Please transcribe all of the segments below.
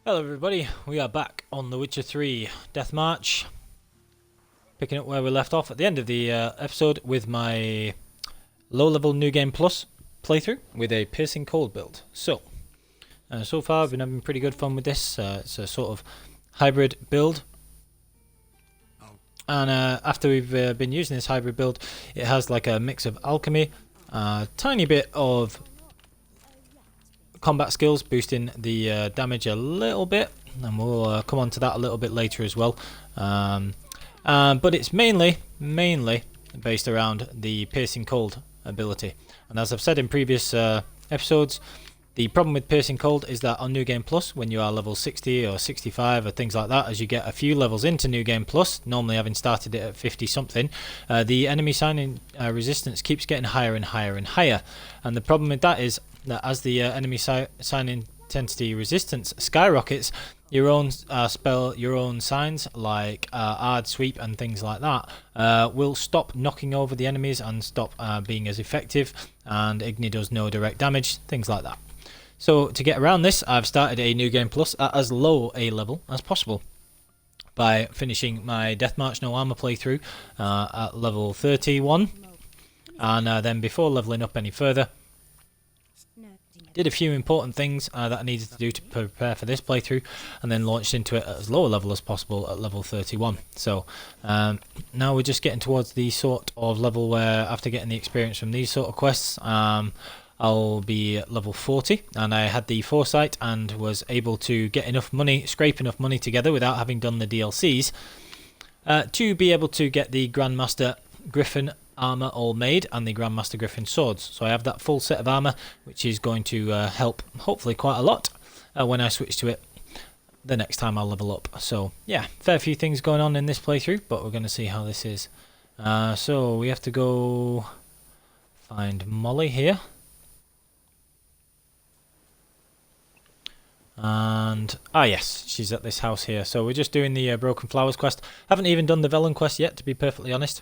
Hello everybody, we are back on The Witcher 3 Death March, picking up where we left off at the end of the episode with my low-level New Game Plus playthrough with a Piercing Cold build. So far I've been having pretty good fun with this. It's a sort of hybrid build, and after we've been using this hybrid build, it has like a mix of alchemy, a tiny bit of combat skills, boosting the damage a little bit, and we'll come on to that a little bit later as well. But it's mainly based around the Piercing Cold ability. And as I've said in previous episodes, the problem with Piercing Cold is that on New Game Plus, when you are level 60 or 65 or things like that, as you get a few levels into New Game Plus, normally having started it at 50 something, the enemy signing resistance keeps getting higher and higher and higher. And the problem with that is that as the enemy sign intensity resistance skyrockets, your own spell, your own signs like Aard, Sweep and things like that will stop knocking over the enemies and stop being as effective, and Igni does no direct damage, things like that. So to get around this, I've started a New Game Plus at as low a level as possible by finishing my Death March No Armor playthrough at level 31, and then before leveling up any further, did a few important things that I needed to do to prepare for this playthrough, and then launched into it at as low a level as possible at level 31. So now we're just getting towards the sort of level where, after getting the experience from these sort of quests, I'll be at level 40, and I had the foresight and was able to get enough money, scrape enough money together without having done the DLCs, to be able to get the Grandmaster Griffin armor all made and the Grandmaster Griffin swords. So I have that full set of armor, which is going to help hopefully quite a lot when I switch to it the next time I'll level up. So yeah, fair few things going on in this playthrough, but we're going to see how this is. So we have to go find Molly here, and yes, she's at this house here. So we're just doing the Broken Flowers quest. Haven't even done the Velen quest yet, to be perfectly honest.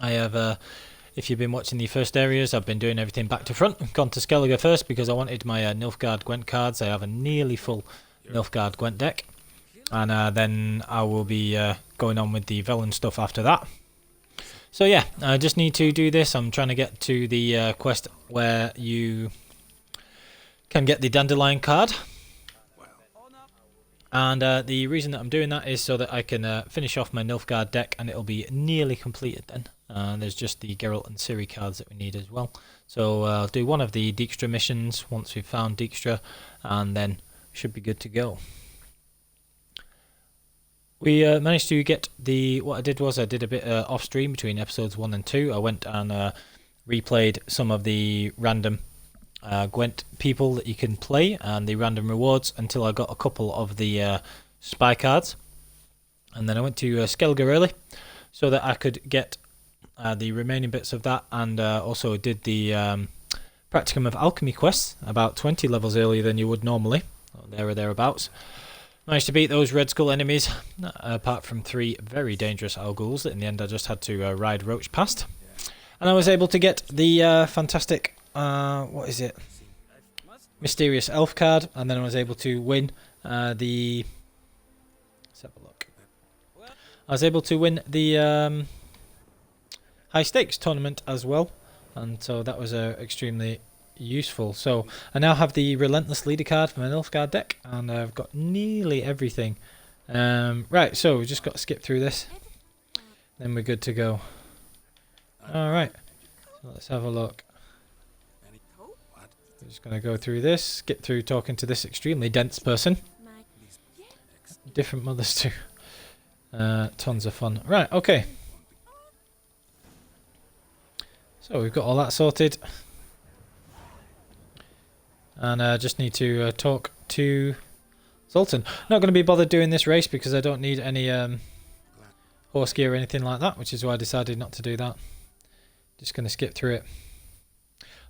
I have, if you've been watching the first areas, I've been doing everything back to front. Gone to Skellige first because I wanted my Nilfgaard Gwent cards. I have a nearly full Nilfgaard Gwent deck, and then I will be going on with the Velen stuff after that. So yeah, I just need to do this. I'm trying to get to the quest where you can get the Dandelion card, and the reason that I'm doing that is so that I can finish off my Nilfgaard deck, and it'll be nearly completed then. There's just the Geralt and Ciri cards that we need as well. So I'll do one of the Dijkstra missions once we've found Dijkstra, and then should be good to go. We managed to get the... What I did was I did a bit off stream between episodes 1 and 2. I went and replayed some of the random Gwent people that you can play and the random rewards until I got a couple of the spy cards, and then I went to Skellige early so that I could get the remaining bits of that, and also did the Practicum of Alchemy quests about 20 levels earlier than you would normally, or there or thereabouts. Managed to beat those Red Skull enemies, apart from 3 very dangerous Alguls that in the end I just had to ride Roach past. And I was able to get the fantastic, what is it? Mysterious Elf card, and then I was able to win the... Let's have a look. I was able to win the high stakes tournament as well, and so that was extremely useful. So I now have the Relentless Leader card for my Nilfgaard deck, and I've got nearly everything. Right, so we've just got to skip through this, then we're good to go. Alright, so let's have a look. We're just going to go through this, skip through talking to this extremely dense person. Different mothers too. Tons of fun. Right, okay. So we've got all that sorted, and I just need to talk to Zoltan. Not going to be bothered doing this race because I don't need any horse gear or anything like that, which is why I decided not to do that. Just going to skip through it.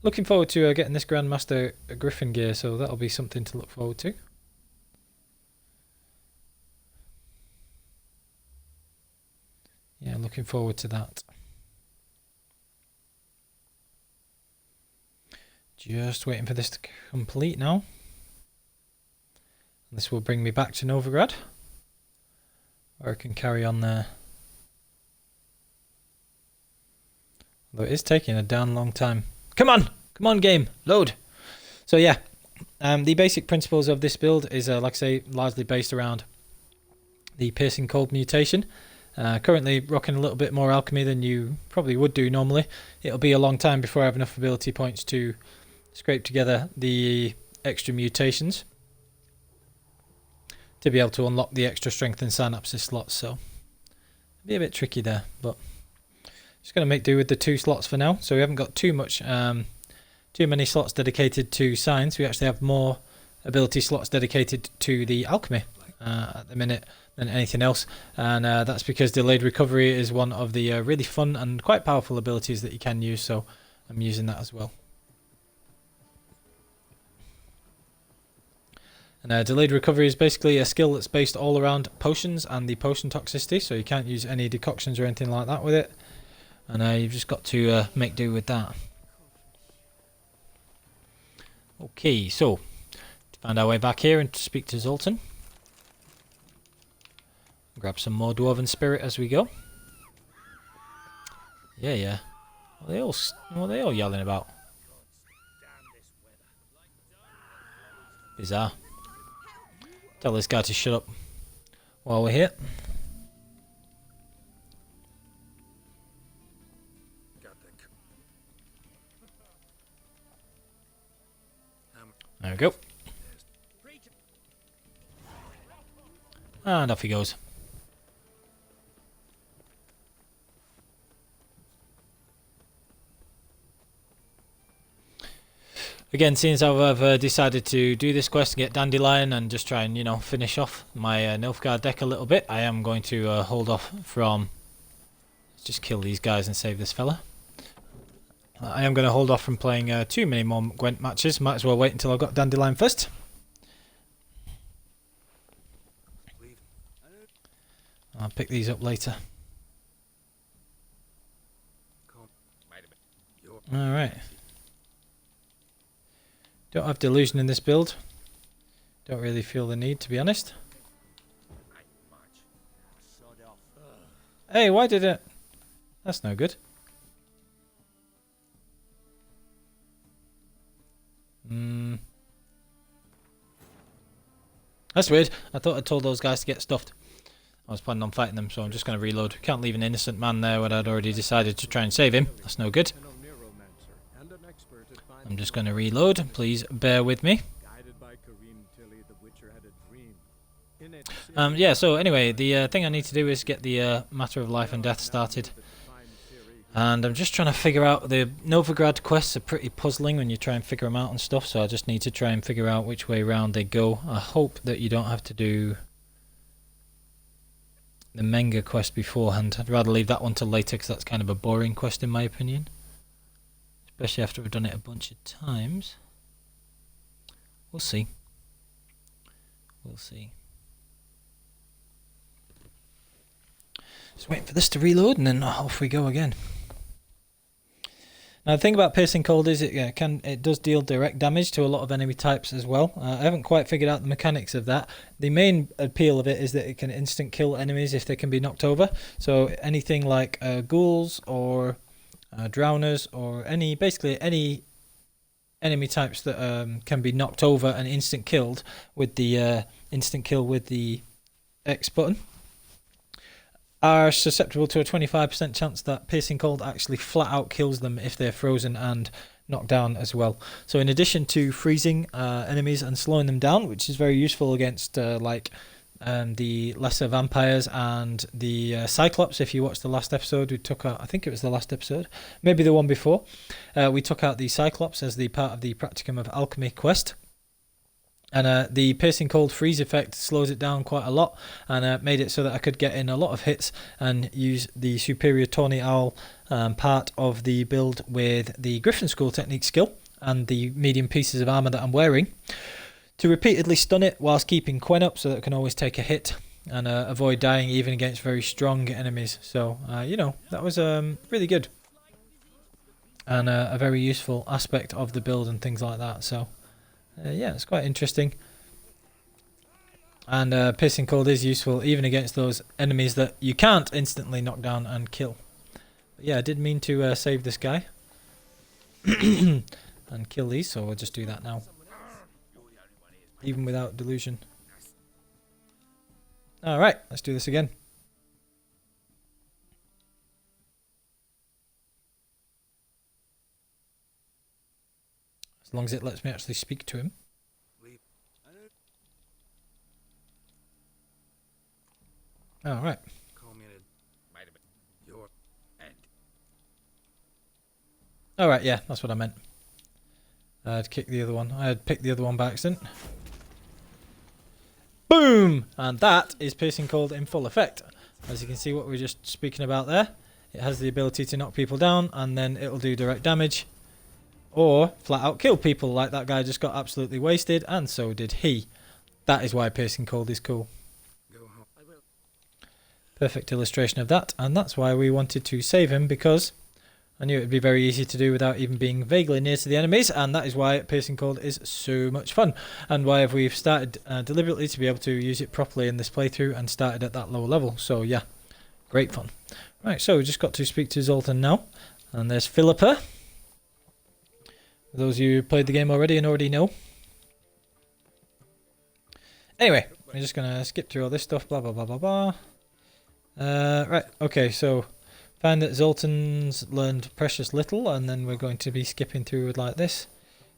Looking forward to getting this Grandmaster Griffin gear, so that'll be something to look forward to. Yeah, looking forward to that. Just waiting for this to complete now. This will bring me back to Nilfgaard, or I can carry on there. Although it is taking a damn long time. Come on game, load. So yeah, the basic principles of this build is, like I say, largely based around the piercing cold mutation. Currently rocking a little bit more alchemy than you probably would do normally. It'll be a long time before I have enough ability points to scrape together the extra mutations to be able to unlock the extra strength and synapses slots, so it'll be a bit tricky there, but just going to make do with the 2 slots for now. So we haven't got too many slots dedicated to science. We actually have more ability slots dedicated to the alchemy at the minute than anything else, and that's because delayed recovery is one of the really fun and quite powerful abilities that you can use, so I'm using that as well. And delayed recovery is basically a skill that's based all around potions and the potion toxicity, so you can't use any decoctions or anything like that with it, and you've just got to make do with that. Okay, so to find our way back here and to speak to Zoltan. Grab some more dwarven spirit as we go. Yeah. What are they all yelling about? Bizarre. Tell this guy to shut up while we're here. There we go. And off he goes. Again, seeing as I've decided to do this quest and get Dandelion and just try and, you know, finish off my Nilfgaard deck a little bit, I am going to hold off from... Let's just kill these guys and save this fella. I am going to hold off from playing too many more Gwent matches. Might as well wait until I've got Dandelion first. I'll pick these up later. Alright. Don't have delusion in this build. Don't really feel the need, to be honest. Hey, why did it... That's no good. That's weird. I thought I told those guys to get stuffed. I was planning on fighting them, so I'm just going to reload. Can't leave an innocent man there when I'd already decided to try and save him. That's no good. I'm just going to reload. Please bear with me. Yeah, so anyway, the thing I need to do is get the Matter of Life and Death started. And I'm just trying to figure out... The Nilfgaard quests are pretty puzzling when you try and figure them out and stuff, so I just need to try and figure out which way round they go. I hope that you don't have to do the Menage quest beforehand. I'd rather leave that one till later because that's kind of a boring quest in my opinion. Especially after I've done it a bunch of times. We'll see. We'll see. Just waiting for this to reload and then off we go again. Now the thing about Piercing Cold is it does deal direct damage to a lot of enemy types as well. I haven't quite figured out the mechanics of that. The main appeal of it is that it can instant kill enemies if they can be knocked over. So anything like ghouls or drowners or basically any enemy types that can be knocked over and instant killed with the instant kill with the X button are susceptible to a 25% chance that Piercing Cold actually flat out kills them if they're frozen and knocked down as well. So in addition to freezing enemies and slowing them down, which is very useful against the lesser vampires and the Cyclops. If you watched the last episode, we took out, I think it was the last episode, maybe the one before, we took out the Cyclops as the part of the Practicum of Alchemy quest. And the Piercing Cold freeze effect slows it down quite a lot and made it so that I could get in a lot of hits and use the superior Tawny Owl part of the build with the Griffin School technique skill and the medium pieces of armour that I'm wearing to repeatedly stun it whilst keeping Quen up so that it can always take a hit and avoid dying even against very strong enemies. So, you know, that was really good and a very useful aspect of the build and things like that. So... yeah, it's quite interesting. And Piercing Cold is useful even against those enemies that you can't instantly knock down and kill. But yeah, I did mean to save this guy. And kill these, so we'll just do that now. Even without delusion. Alright, let's do this again. As long as it lets me actually speak to him. Alright. Alright, yeah, that's what I meant. I'd kick the other one. I had picked the other one by accident. Boom! And that is Piercing Cold in full effect. As you can see what we were just speaking about there. It has the ability to knock people down and then it'll do direct damage. Or flat out kill people like that guy just got absolutely wasted and so did he. That is why Piercing Cold is cool. Perfect illustration of that, and that's why we wanted to save him, because I knew it would be very easy to do without even being vaguely near to the enemies, and that is why Piercing Cold is so much fun, and why we've started deliberately to be able to use it properly in this playthrough and started at that lower level. So yeah, great fun. Right, so we just got to speak to Zoltan now, and there's Philippa. For those of you who played the game already and already know. Anyway, we're just going to skip through all this stuff, blah blah blah blah blah. Right, okay, so find that Zoltan's learned precious little, and then we're going to be skipping through it like this,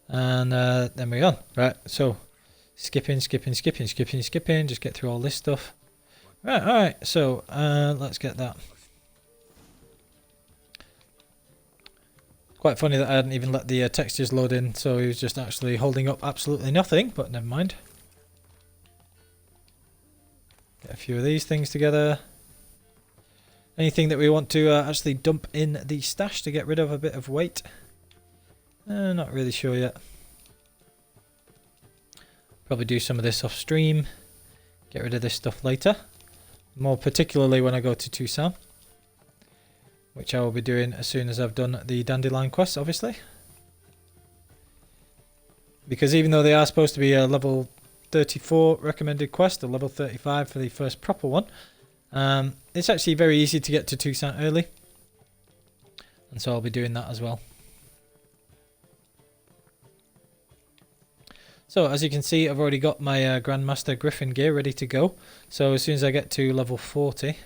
and then we're on. Right, so skipping, just get through all this stuff. Right, alright, so let's get that. Quite funny that I hadn't even let the textures load in, so he was just actually holding up absolutely nothing, but never mind. Get a few of these things together. Anything that we want to actually dump in the stash to get rid of a bit of weight? Not really sure yet. Probably do some of this off stream. Get rid of this stuff later. More particularly when I go to Tucson. Which I will be doing as soon as I've done the Dandelion quests, obviously. Because even though they are supposed to be a level 34 recommended quest, a level 35 for the first proper one, it's actually very easy to get to Tucson early, and so I'll be doing that as well. So as you can see, I've already got my Grandmaster Griffin gear ready to go, so as soon as I get to level 40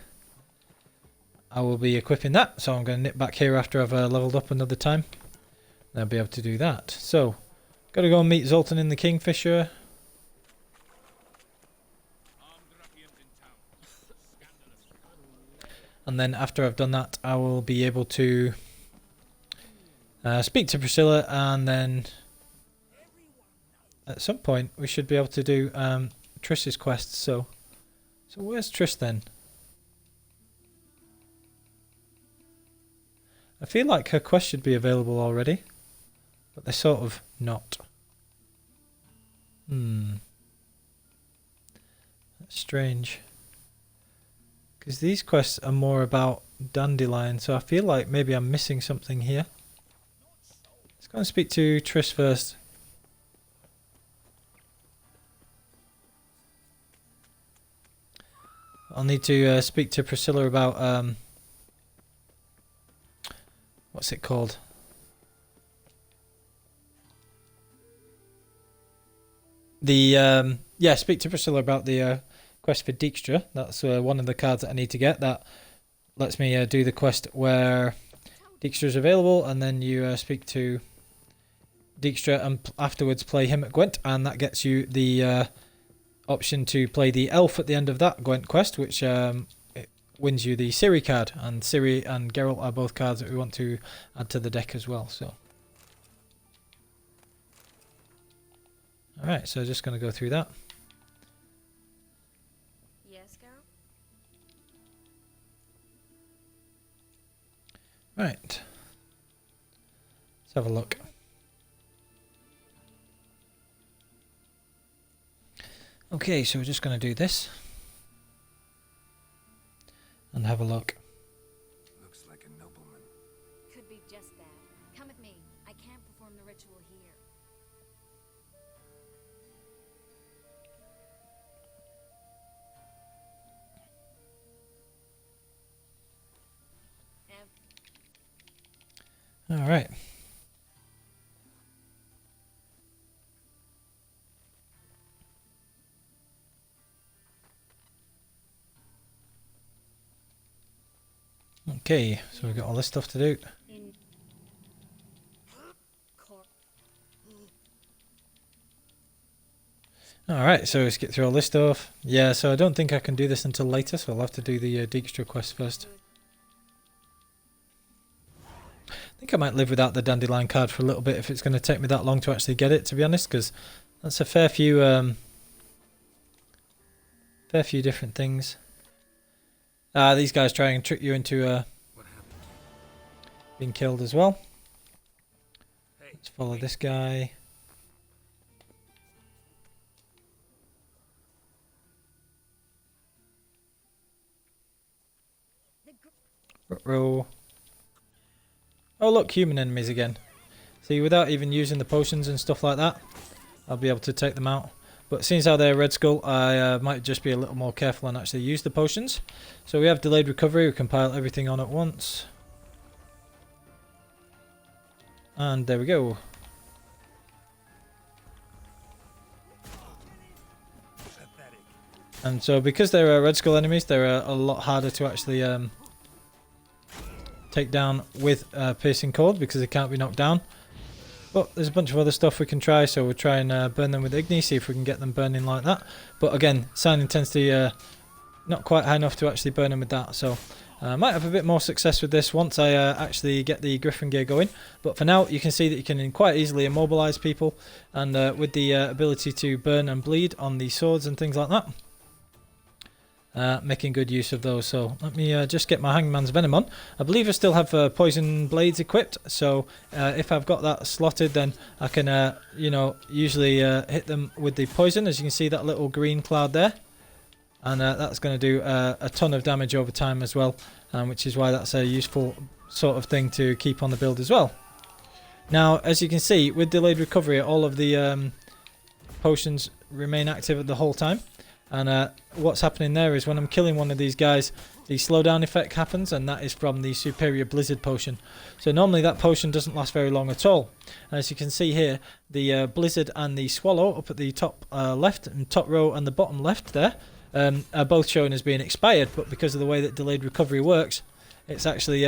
I will be equipping that. So I'm going to nip back here after I've leveled up another time, and I'll be able to do that. So gotta go and meet Zoltan in the Kingfisher. And then after I've done that, I will be able to speak to Priscilla, and then at some point we should be able to do Triss's quests. So where's Triss then? I feel like her quest should be available already, but they're sort of not. That's strange. Because these quests are more about Dandelion, so I feel like maybe I'm missing something here. Let's go and speak to Triss first. I'll need to speak to Priscilla about what's it called? The yeah, speak to Priscilla about the quest for Dijkstra. That's one of the cards that I need to get. That lets me do the quest where Dijkstra is available, and then you speak to Dijkstra and afterwards play him at Gwent, and that gets you the option to play the elf at the end of that Gwent quest, which it wins you the Ciri card, and Ciri and Geralt are both cards that we want to add to the deck as well. So alright, so just going to go through that. Yes, Geralt? Right. Let's have a look. Okay, so we're just going to do this and have a look. Looks like a nobleman. Could be just that. Come with me. I can't perform the ritual here. Alright. Okay, so we've got all this stuff to do. In court. Alright, so let's get through all this stuff. Yeah, so I don't think I can do this until later, so I'll have to do the Dijkstra quest first. I think I might live without the dandelion card for a little bit if it's going to take me that long to actually get it, to be honest, because that's a fair few different things. These guys try and trick you into being killed as well. Let's follow this guy. Ruh-roh. Oh look, human enemies again. See, without even using the potions and stuff like that, I'll be able to take them out. But seeing as how they're Red Skull, I might just be a little more careful and actually use the potions. So we have delayed recovery, we can pile everything on at once. And there we go. And so because they're Red Skull enemies, they're a lot harder to actually take down with Piercing Cold because they can't be knocked down. But there's a bunch of other stuff we can try, so we'll try and burn them with Igni, see if we can get them burning like that. But again, sign intensity not quite high enough to actually burn them with that, so I might have a bit more success with this once I actually get the Griffin gear going. But for now, you can see that you can quite easily immobilize people, and with the ability to burn and bleed on the swords and things like that. Making good use of those. So let me just get my Hangman's Venom on. I believe I still have poison blades equipped, so if I've got that slotted, then I can you know, usually hit them with the poison. As you can see, that little green cloud there, and that's going to do a ton of damage over time as well, which is why that's a useful sort of thing to keep on the build as well. Now, as you can see, with delayed recovery, all of the potions remain active the whole time. And what's happening there is when I'm killing one of these guys, the slowdown effect happens, and that is from the superior blizzard potion. So normally that potion doesn't last very long at all. As you can see here, the blizzard and the swallow up at the top left and top row and the bottom left there are both shown as being expired, but because of the way that delayed recovery works, it's actually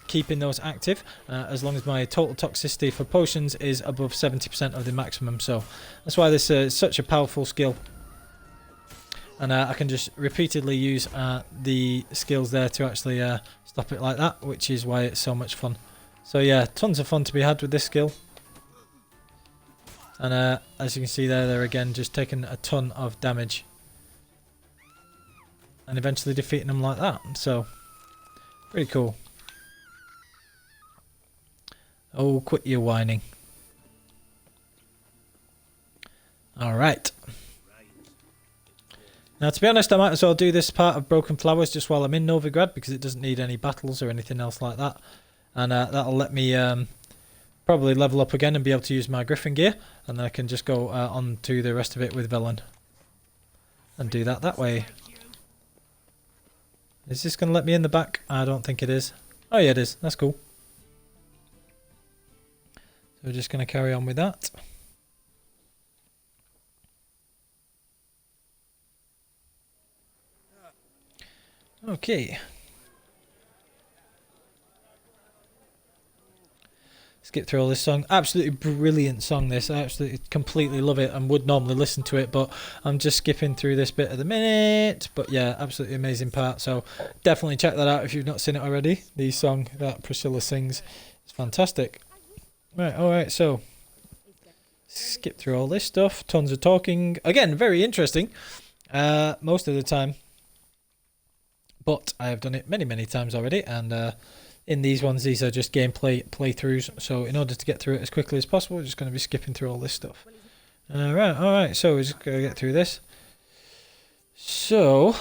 keeping those active as long as my total toxicity for potions is above 70% of the maximum. So that's why this is such a powerful skill. And I can just repeatedly use the skills there to actually stop it like that, which is why it's so much fun. So yeah, tons of fun to be had with this skill. And as you can see there, they're again just taking a ton of damage. And eventually defeating them like that. So, pretty cool. Oh, quit your whining. Alright. Now, to be honest, I might as well do this part of Broken Flowers just while I'm in Nilfgaard, because it doesn't need any battles or anything else like that. And that'll let me probably level up again and be able to use my Griffin gear. And then I can just go on to the rest of it with Velen. And do that way. Is this going to let me in the back? I don't think it is. Oh yeah, it is. That's cool. So we're just going to carry on with that. Okay. Skip through all this song. Absolutely brilliant song this. I absolutely completely love it and would normally listen to it, but I'm just skipping through this bit at the minute. But yeah, absolutely amazing part. So definitely check that out if you've not seen it already. The song that Priscilla sings is fantastic. Right, alright, so skip through all this stuff. Tons of talking. Again, very interesting. Most of the time. But I have done it many, many times already, and in these ones, these are just gameplay playthroughs. So in order to get through it as quickly as possible, we're just going to be skipping through all this stuff. Alright, so we're just going to get through this. So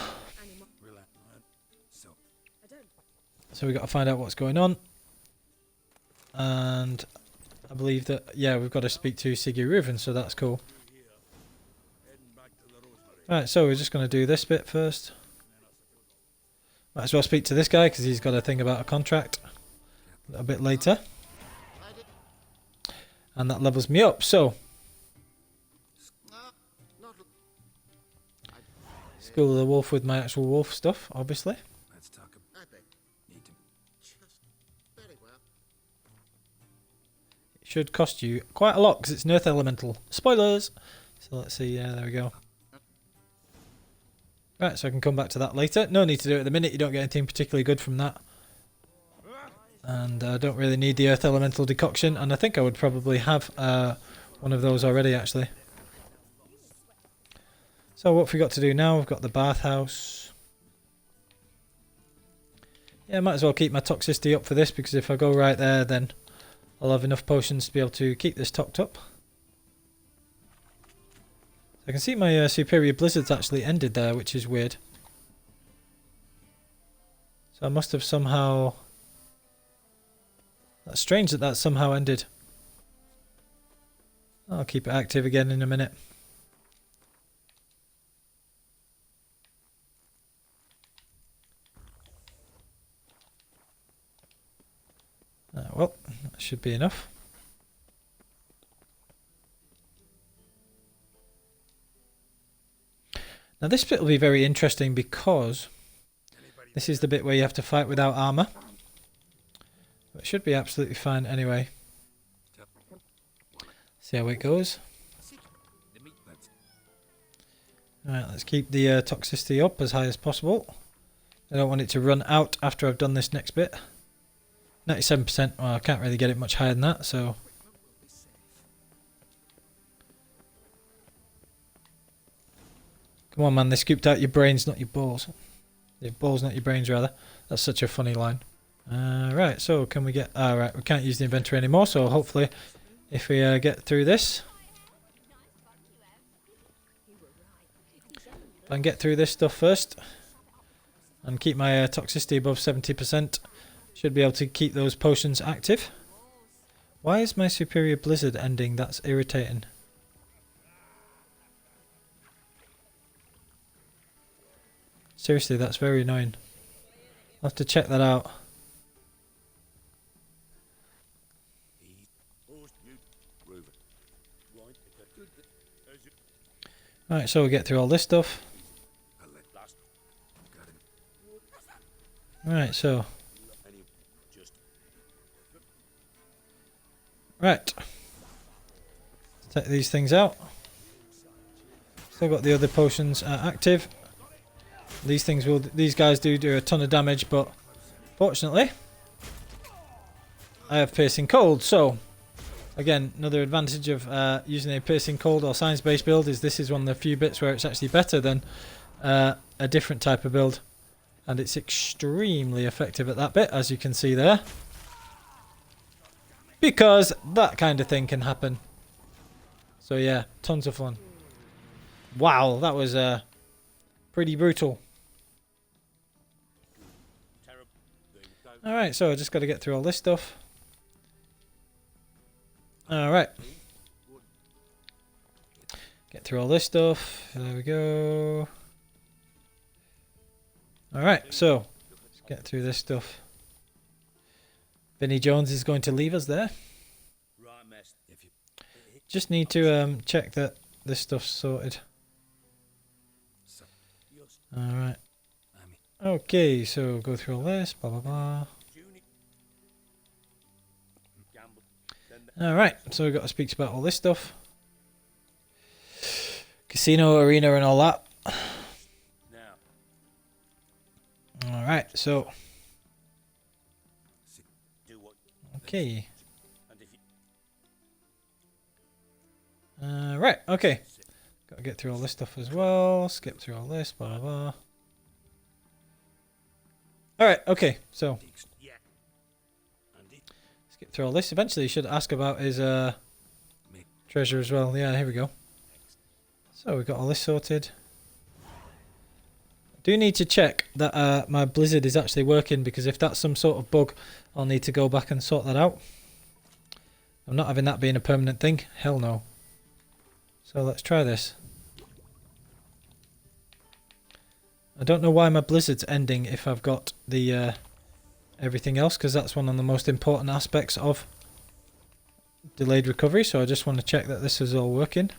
we've got to find out what's going on. And I believe that, yeah, we've got to speak to Ciri Gwent, so that's cool. Right, so we're just going to do this bit first. Might as well speak to this guy because he's got a thing about a contract a little bit later. And that levels me up. So, School of the Wolf with my actual wolf stuff, obviously. Let's talk about need to It should cost you quite a lot because it's an earth elemental. Spoilers! So let's see, yeah, there we go. Right, so I can come back to that later. No need to do it at the minute, you don't get anything particularly good from that. And I don't really need the earth elemental decoction, and I think I would probably have one of those already actually. So what have we got to do now? We've got the Bathhouse. Yeah, I might as well keep my toxicity up for this, because if I go right there then I'll have enough potions to be able to keep this tocked up. I can see my superior blizzards actually ended there, which is weird. So I must have somehow... That's strange that that somehow ended. I'll keep it active again in a minute. Well, that should be enough. Now this bit will be very interesting because this is the bit where you have to fight without armour. But it should be absolutely fine anyway. See how it goes. Alright, let's keep the toxicity up as high as possible. I don't want it to run out after I've done this next bit. 97%, well I can't really get it much higher than that, so... Come on man, they scooped out your brains, not your balls. Your balls, not your brains rather. That's such a funny line. Right, so can we get... Right, we can't use the inventory anymore, so hopefully if we get through this... If I can get through this stuff first and keep my toxicity above 70%, should be able to keep those potions active. Why is my superior blizzard ending? That's irritating. Seriously, that's very annoying. I'll have to check that out. Right, so we'll get through all this stuff. Right, so... Right. Let's take these things out. Still got the other potions active. These things will... These guys do a ton of damage, but... Fortunately... I have piercing cold, so... Again, another advantage of using a piercing cold or science-based build is this is one of the few bits where it's actually better than a different type of build. And it's extremely effective at that bit, as you can see there. Because that kind of thing can happen. So yeah, tons of fun. Wow, that was pretty brutal. Alright, so I just got to get through all this stuff. Alright. Get through all this stuff. There we go. Alright, so let's get through this stuff. Vinnie Jones is going to leave us there. Just need to check that this stuff's sorted. Alright. Okay, so go through all this, blah blah blah. Alright, so we've got to speak about all this stuff. Casino, arena and all that. Alright, so... Okay. Right, okay. Got to get through all this stuff as well. Skip through all this, blah blah blah. Alright, okay, so... Skip through all this. Eventually you should ask about his treasure as well. Yeah, here we go. So we've got all this sorted. Do need to check that my blizzard is actually working, because if that's some sort of bug I'll need to go back and sort that out. I'm not having that being a permanent thing. Hell no. So let's try this. I don't know why my blizzard's ending if I've got the everything else, because that's one of the most important aspects of delayed recovery, so I just want to check that this is all working.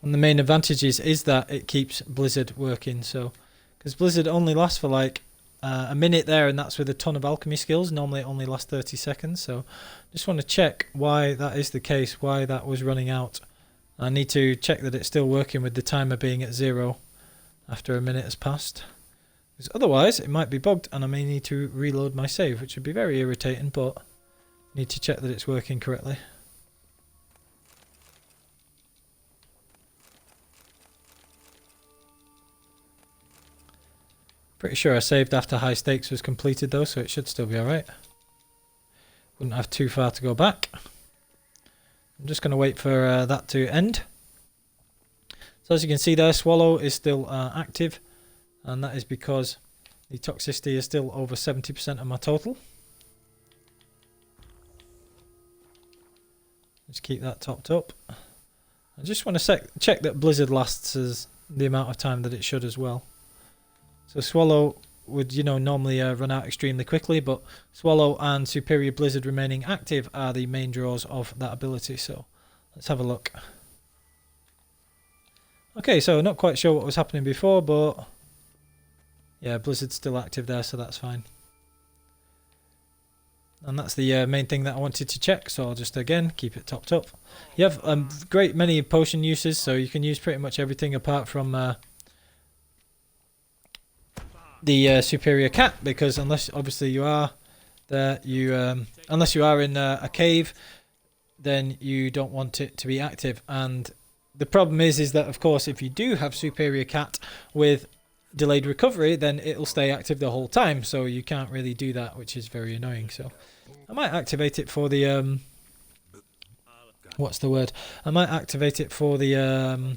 And the main advantage is that it keeps Blizzard working, so because Blizzard only lasts for like a minute there, and that's with a ton of alchemy skills. Normally it only lasts 30 seconds, so just want to check why that is the case, why that was running out. I need to check that it's still working with the timer being at 0 after a minute has passed, because otherwise it might be bugged and I may need to reload my save, which would be very irritating, but I need to check that it's working correctly. Pretty sure I saved after high stakes was completed though, so it should still be alright. Wouldn't have too far to go back. I'm just going to wait for that to end. So as you can see there, Swallow is still active, and that is because the toxicity is still over 70% of my total. Just keep that topped up. I just want to check that Blizzard lasts as the amount of time that it should as well. So Swallow would, you know, normally run out extremely quickly, but Swallow and Superior Blizzard remaining active are the main draws of that ability. So let's have a look. Okay, so not quite sure what was happening before, but yeah, Blizzard's still active there, so that's fine. And that's the main thing that I wanted to check, so I'll just again keep it topped up. You have great many potion uses, so you can use pretty much everything apart from the superior cat, because unless obviously you are there, unless you are in a cave, then you don't want it to be active. And the problem is that of course if you do have superior cat with delayed recovery, then it'll stay active the whole time, so you can't really do that, which is very annoying. So I might activate it for the what's the word? I might activate it for the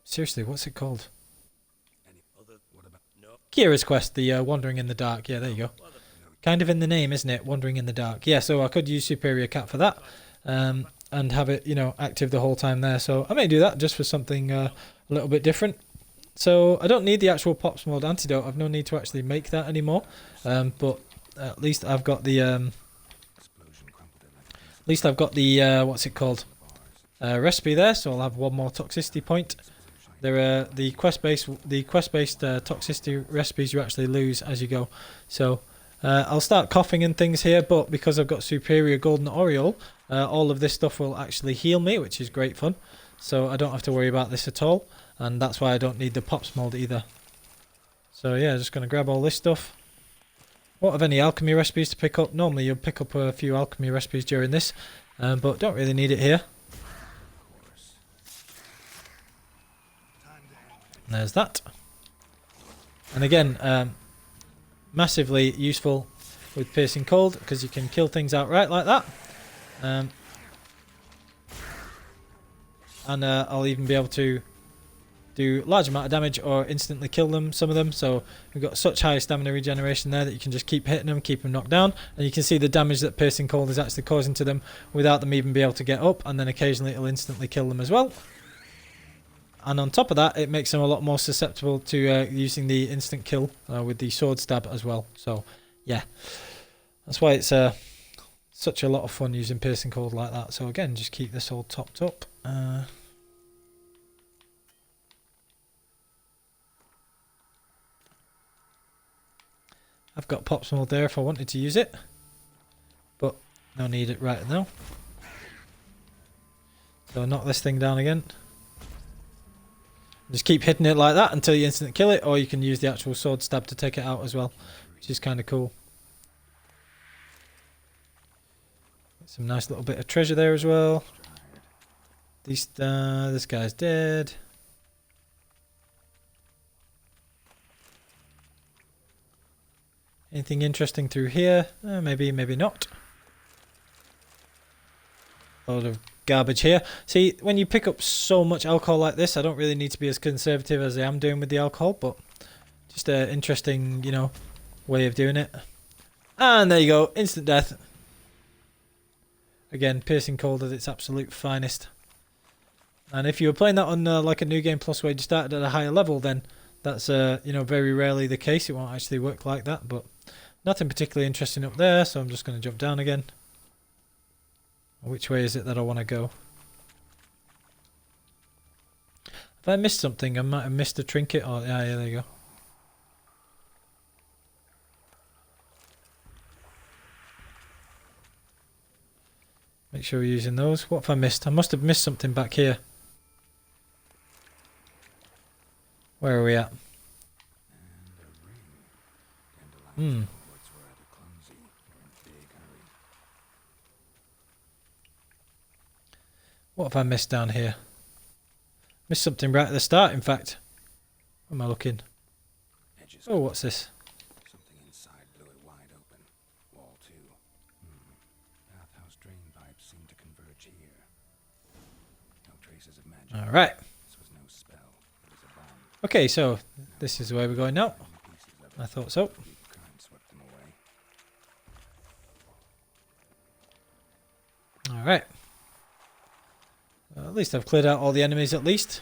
seriously, what's it called? Kira's quest, the Wandering in the Dark. Yeah, there you go. Kind of in the name, isn't it? Wandering in the Dark. Yeah, so I could use Superior Cat for that, and have it, you know, active the whole time there. So I may do that just for something a little bit different. So I don't need the actual Pops Mode antidote. I've no need to actually make that anymore. But at least I've got the what's it called? Recipe there. So I'll have one more toxicity point. There are the quest-based toxicity recipes you actually lose as you go. So I'll start coughing and things here, but because I've got Superior Golden Aureole, all of this stuff will actually heal me, which is great fun. So I don't have to worry about this at all, and that's why I don't need the Pops Mold either. So yeah, just going to grab all this stuff. Won't have any alchemy recipes to pick up. Normally you'll pick up a few alchemy recipes during this, but don't really need it here. There's that. And again, massively useful with Piercing Cold, because you can kill things outright like that. And I'll even be able to do large amount of damage or instantly kill them, some of them. So we've got such high stamina regeneration there that you can just keep hitting them, keep them knocked down, and you can see the damage that Piercing Cold is actually causing to them without them even being able to get up, and then occasionally it'll instantly kill them as well. And on top of that, it makes them a lot more susceptible to using the instant kill with the sword stab as well. So yeah, that's why it's such a lot of fun using Piercing Cold like that. So again, just keep this all topped up. I've got Pops Mold there if I wanted to use it, but no need it right now. So knock this thing down again. Just keep hitting it like that until you instantly kill it, or you can use the actual sword stab to take it out as well, which is kind of cool. Some nice little bit of treasure there as well. This guy's dead. Anything interesting through here? Maybe, maybe not. A lot of garbage here. See, when you pick up so much alcohol like this, I don't really need to be as conservative as I am doing with the alcohol, but just an interesting, you know, way of doing it. And there you go, instant death. Again, Piercing Cold at its absolute finest. And if you were playing that on like a New Game Plus where you started at a higher level, then that's you know, very rarely the case. It won't actually work like that, but Nothing particularly interesting up there, so I'm just going to jump down again. Which way is it that I want to go? Have I missed something? I might have missed a trinket. Oh, yeah, there you go. Make sure we're using those. What have I missed? I must have missed something back here. Where are we at? Hmm. What have I missed down here? Missed something right at the start, in fact. Where am I looking? Oh, what's this? Something inside blew it wide open. Wall 2. Bathhouse drain pipes seem to converge here. No traces of magic. Alright. This was no spell. It was a bomb. Okay, so this is the way we're going now. I thought so. Current swept them away. Alright. Well, at least I've cleared out all the enemies at least.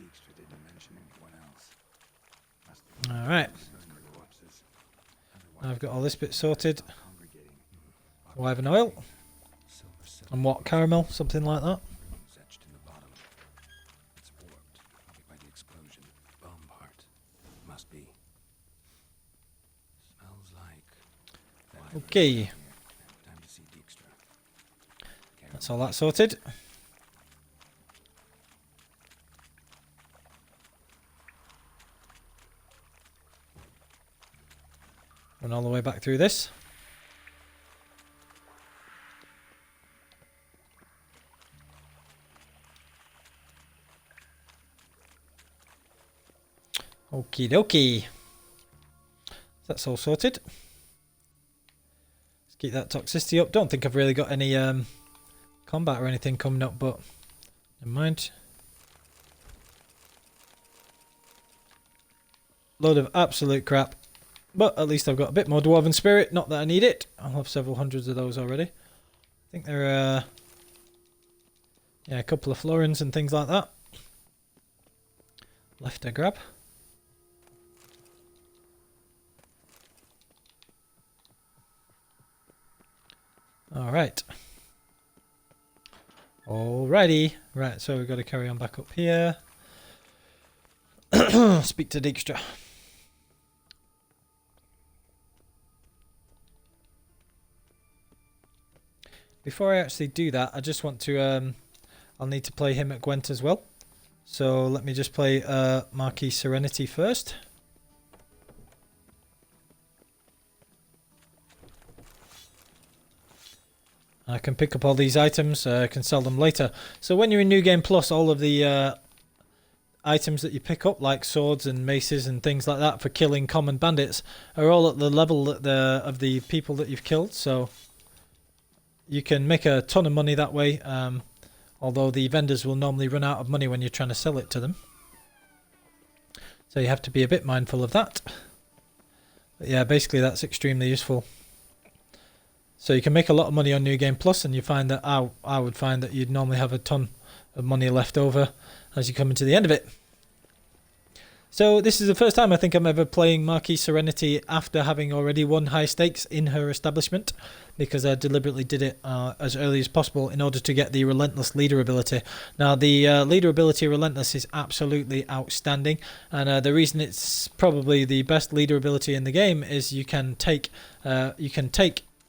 Dijkstra didn't mention anyone else. Alright. I've got all this bit sorted. Wyvern oil. And what? Caramel? Something like that. Etched in the bottom. It's warped, probably by the explosion. Bomb part. Must be. Smells like. Okay. Time to see Dijkstra. That's all that sorted. Run all the way back through this. Okie dokie. That's all sorted. Let's keep that toxicity up. Don't think I've really got any combat or anything coming up, but never mind. Load of absolute crap. But at least I've got a bit more Dwarven Spirit. Not that I need it. I'll have several hundreds of those already. I think there are yeah, a couple of florins and things like that. Left to grab. Alright. Alrighty. Right, so we've got to carry on back up here. Speak to Dijkstra. Before I actually do that, I just want to, I'll need to play him at Gwent as well. So let me just play Marquis Serenity first. I can pick up all these items, I can sell them later. So when you're in New Game Plus, all of the items that you pick up, like swords and maces and things like that for killing common bandits, are all at the level that of the people that you've killed. So you can make a ton of money that way, although the vendors will normally run out of money when you're trying to sell it to them. So you have to be a bit mindful of that. But yeah, basically that's extremely useful. So you can make a lot of money on New Game Plus, and you find that I would find that you'd normally have a ton of money left over as you come into the end of it. So this is the first time I think I'm ever playing Marquis Serenity after having already won high stakes in her establishment, because I deliberately did it as early as possible in order to get the Relentless Leader ability. Now the Leader ability Relentless is absolutely outstanding, and the reason it's probably the best Leader ability in the game is you can take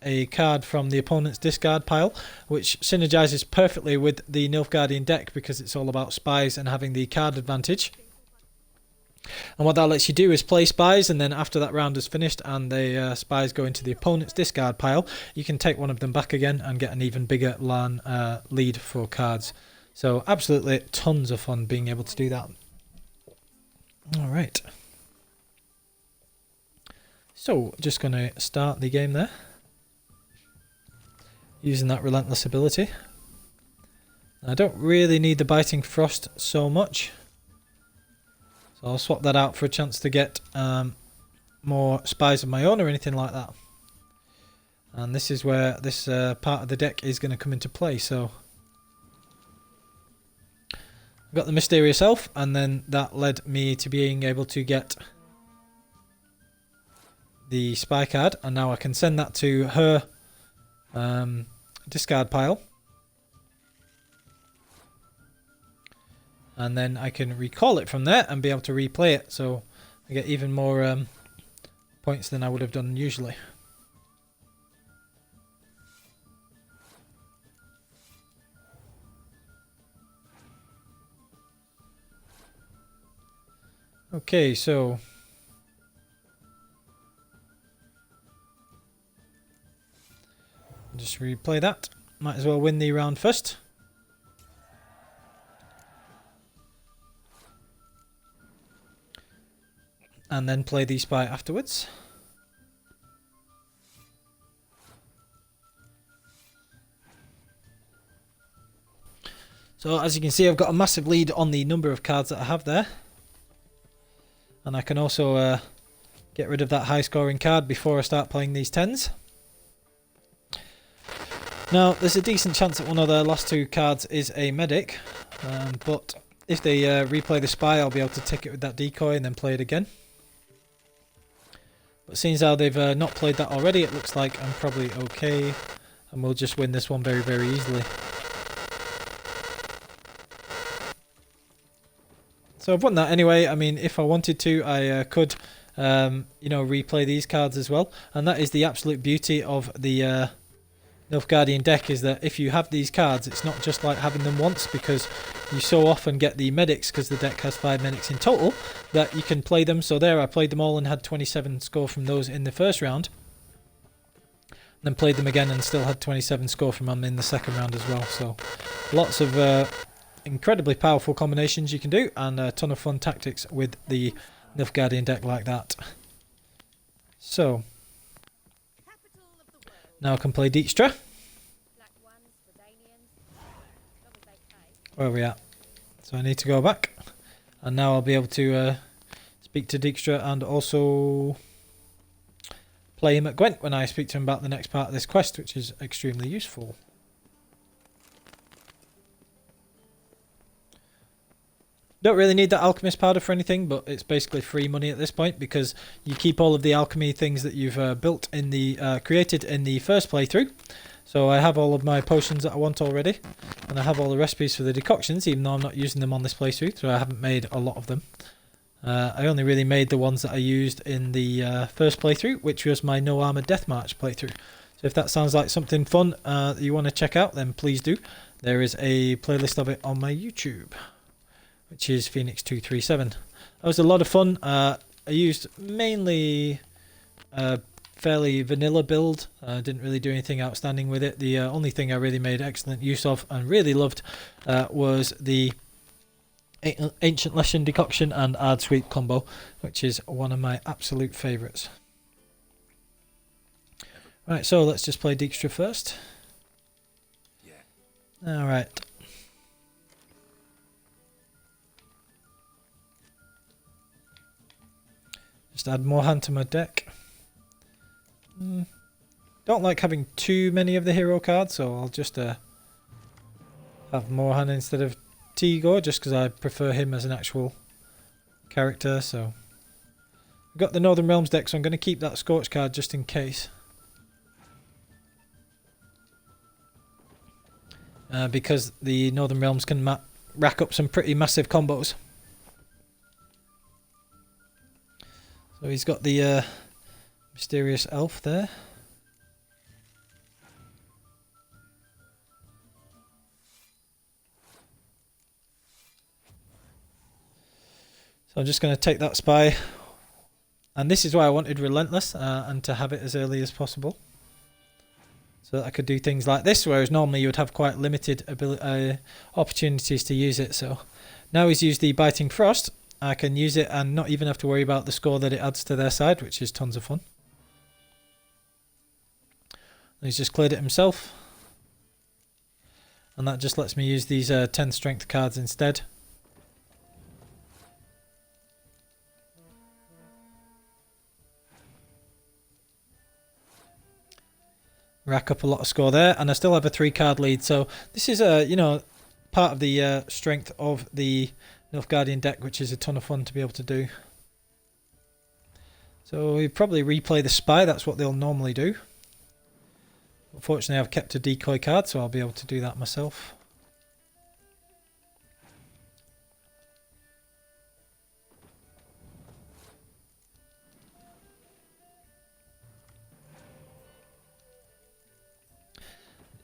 a card from the opponent's discard pile, which synergizes perfectly with the Nilfgaardian deck because it's all about spies and having the card advantage. And what that lets you do is play spies, and then after that round is finished and the spies go into the opponent's discard pile, you can take one of them back again and get an even bigger LAN lead for cards. So absolutely tons of fun being able to do that. Alright. So just going to start the game there, using that Relentless ability. I don't really need the Biting Frost so much, so I'll swap that out for a chance to get more spies of my own or anything like that. And this is where this part of the deck is going to come into play. So I've got the Mysterious Elf, and then that led me to being able to get the spy card, and now I can send that to her discard pile. And then I can recall it from there and be able to replay it, so I get even more points than I would have done usually. Okay, so just replay that. Might as well win the round first. And then play the spy afterwards. So as you can see, I've got a massive lead on the number of cards that I have there. And I can also get rid of that high scoring card before I start playing these 10s. Now, there's a decent chance that one of the last two cards is a medic. But if they replay the spy, I'll be able to tick it with that decoy and then play it again. But seeing as how they've not played that already, it looks like I'm probably okay. And we'll just win this one very, very easily. So I've won that anyway. I mean, if I wanted to, I could, you know, replay these cards as well. And that is the absolute beauty of the Nilfgaardian deck, is that if you have these cards, it's not just like having them once, because you so often get the medics, because the deck has 5 medics in total, that you can play them. So there, I played them all and had 27 score from those in the first round. Then played them again and still had 27 score from them in the second round as well. So lots of incredibly powerful combinations you can do, and a ton of fun tactics with the Nilfgaardian deck like that. So now I can play Dijkstra. Where are we at? So I need to go back, and now I'll be able to speak to Dijkstra and also play him at Gwent when I speak to him about the next part of this quest, which is extremely useful. Don't really need that alchemist powder for anything, but it's basically free money at this point, because you keep all of the alchemy things that you've built in the created in the first playthrough. So I have all of my potions that I want already, and I have all the recipes for the decoctions, even though I'm not using them on this playthrough, so I haven't made a lot of them. I only really made the ones that I used in the first playthrough, which was my No Armor Death March playthrough. So if that sounds like something fun that you want to check out, then please do. There is a playlist of it on my YouTube, which is Phoenix 237. That was a lot of fun. I used mainly a fairly vanilla build. I didn't really do anything outstanding with it. The only thing I really made excellent use of and really loved was the Ancient Lesson decoction and Aard sweep combo, which is one of my absolute favourites. Right, so let's just play Dijkstra first. Alright. Just add more hand to my deck. Don't like having too many of the hero cards, so I'll just have more hand instead of Tigor, just because I prefer him as an actual character. So I've got the Northern Realms deck, so I'm going to keep that Scorch card just in case. Because the Northern Realms can rack up some pretty massive combos. So he's got the mysterious elf there. So I'm just going to take that spy. And this is why I wanted Relentless and to have it as early as possible, so that I could do things like this, whereas normally you would have quite limited opportunities to use it. So now he's used the Biting Frost, I can use it and not even have to worry about the score that it adds to their side, which is tons of fun. And he's just cleared it himself, and that just lets me use these 10 strength cards instead. Rack up a lot of score there, and I still have a 3-card lead. So this is you know, part of the strength of the Nilfgaardian deck, which is a ton of fun to be able to do. So we probably replay the spy, that's what they'll normally do. Unfortunately I've kept a decoy card, so I'll be able to do that myself.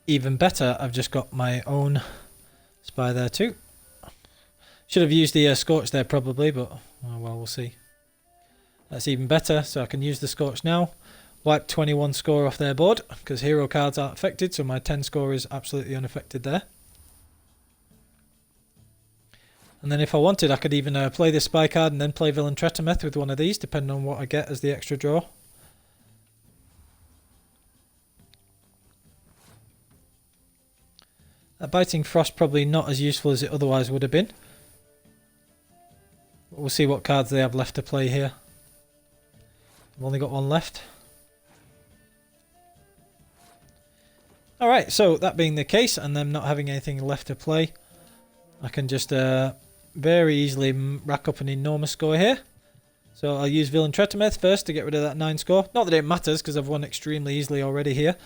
Even better, I've just got my own spy there too. Should have used the Scorch there probably, but oh well, we'll see. That's even better, so I can use the Scorch now. Wipe 21 score off their board, because hero cards aren't affected, so my 10 score is absolutely unaffected there. And then if I wanted, I could even play this spy card and then play Villain Tretameth with one of these, depending on what I get as the extra draw. That Biting Frost probably not as useful as it otherwise would have been. But we'll see what cards they have left to play here. I've only got one left. Alright, so that being the case, and them not having anything left to play, I can just very easily rack up an enormous score here. So I'll use Villain Tretameth first to get rid of that 9 score. Not that it matters, because I've won extremely easily already here.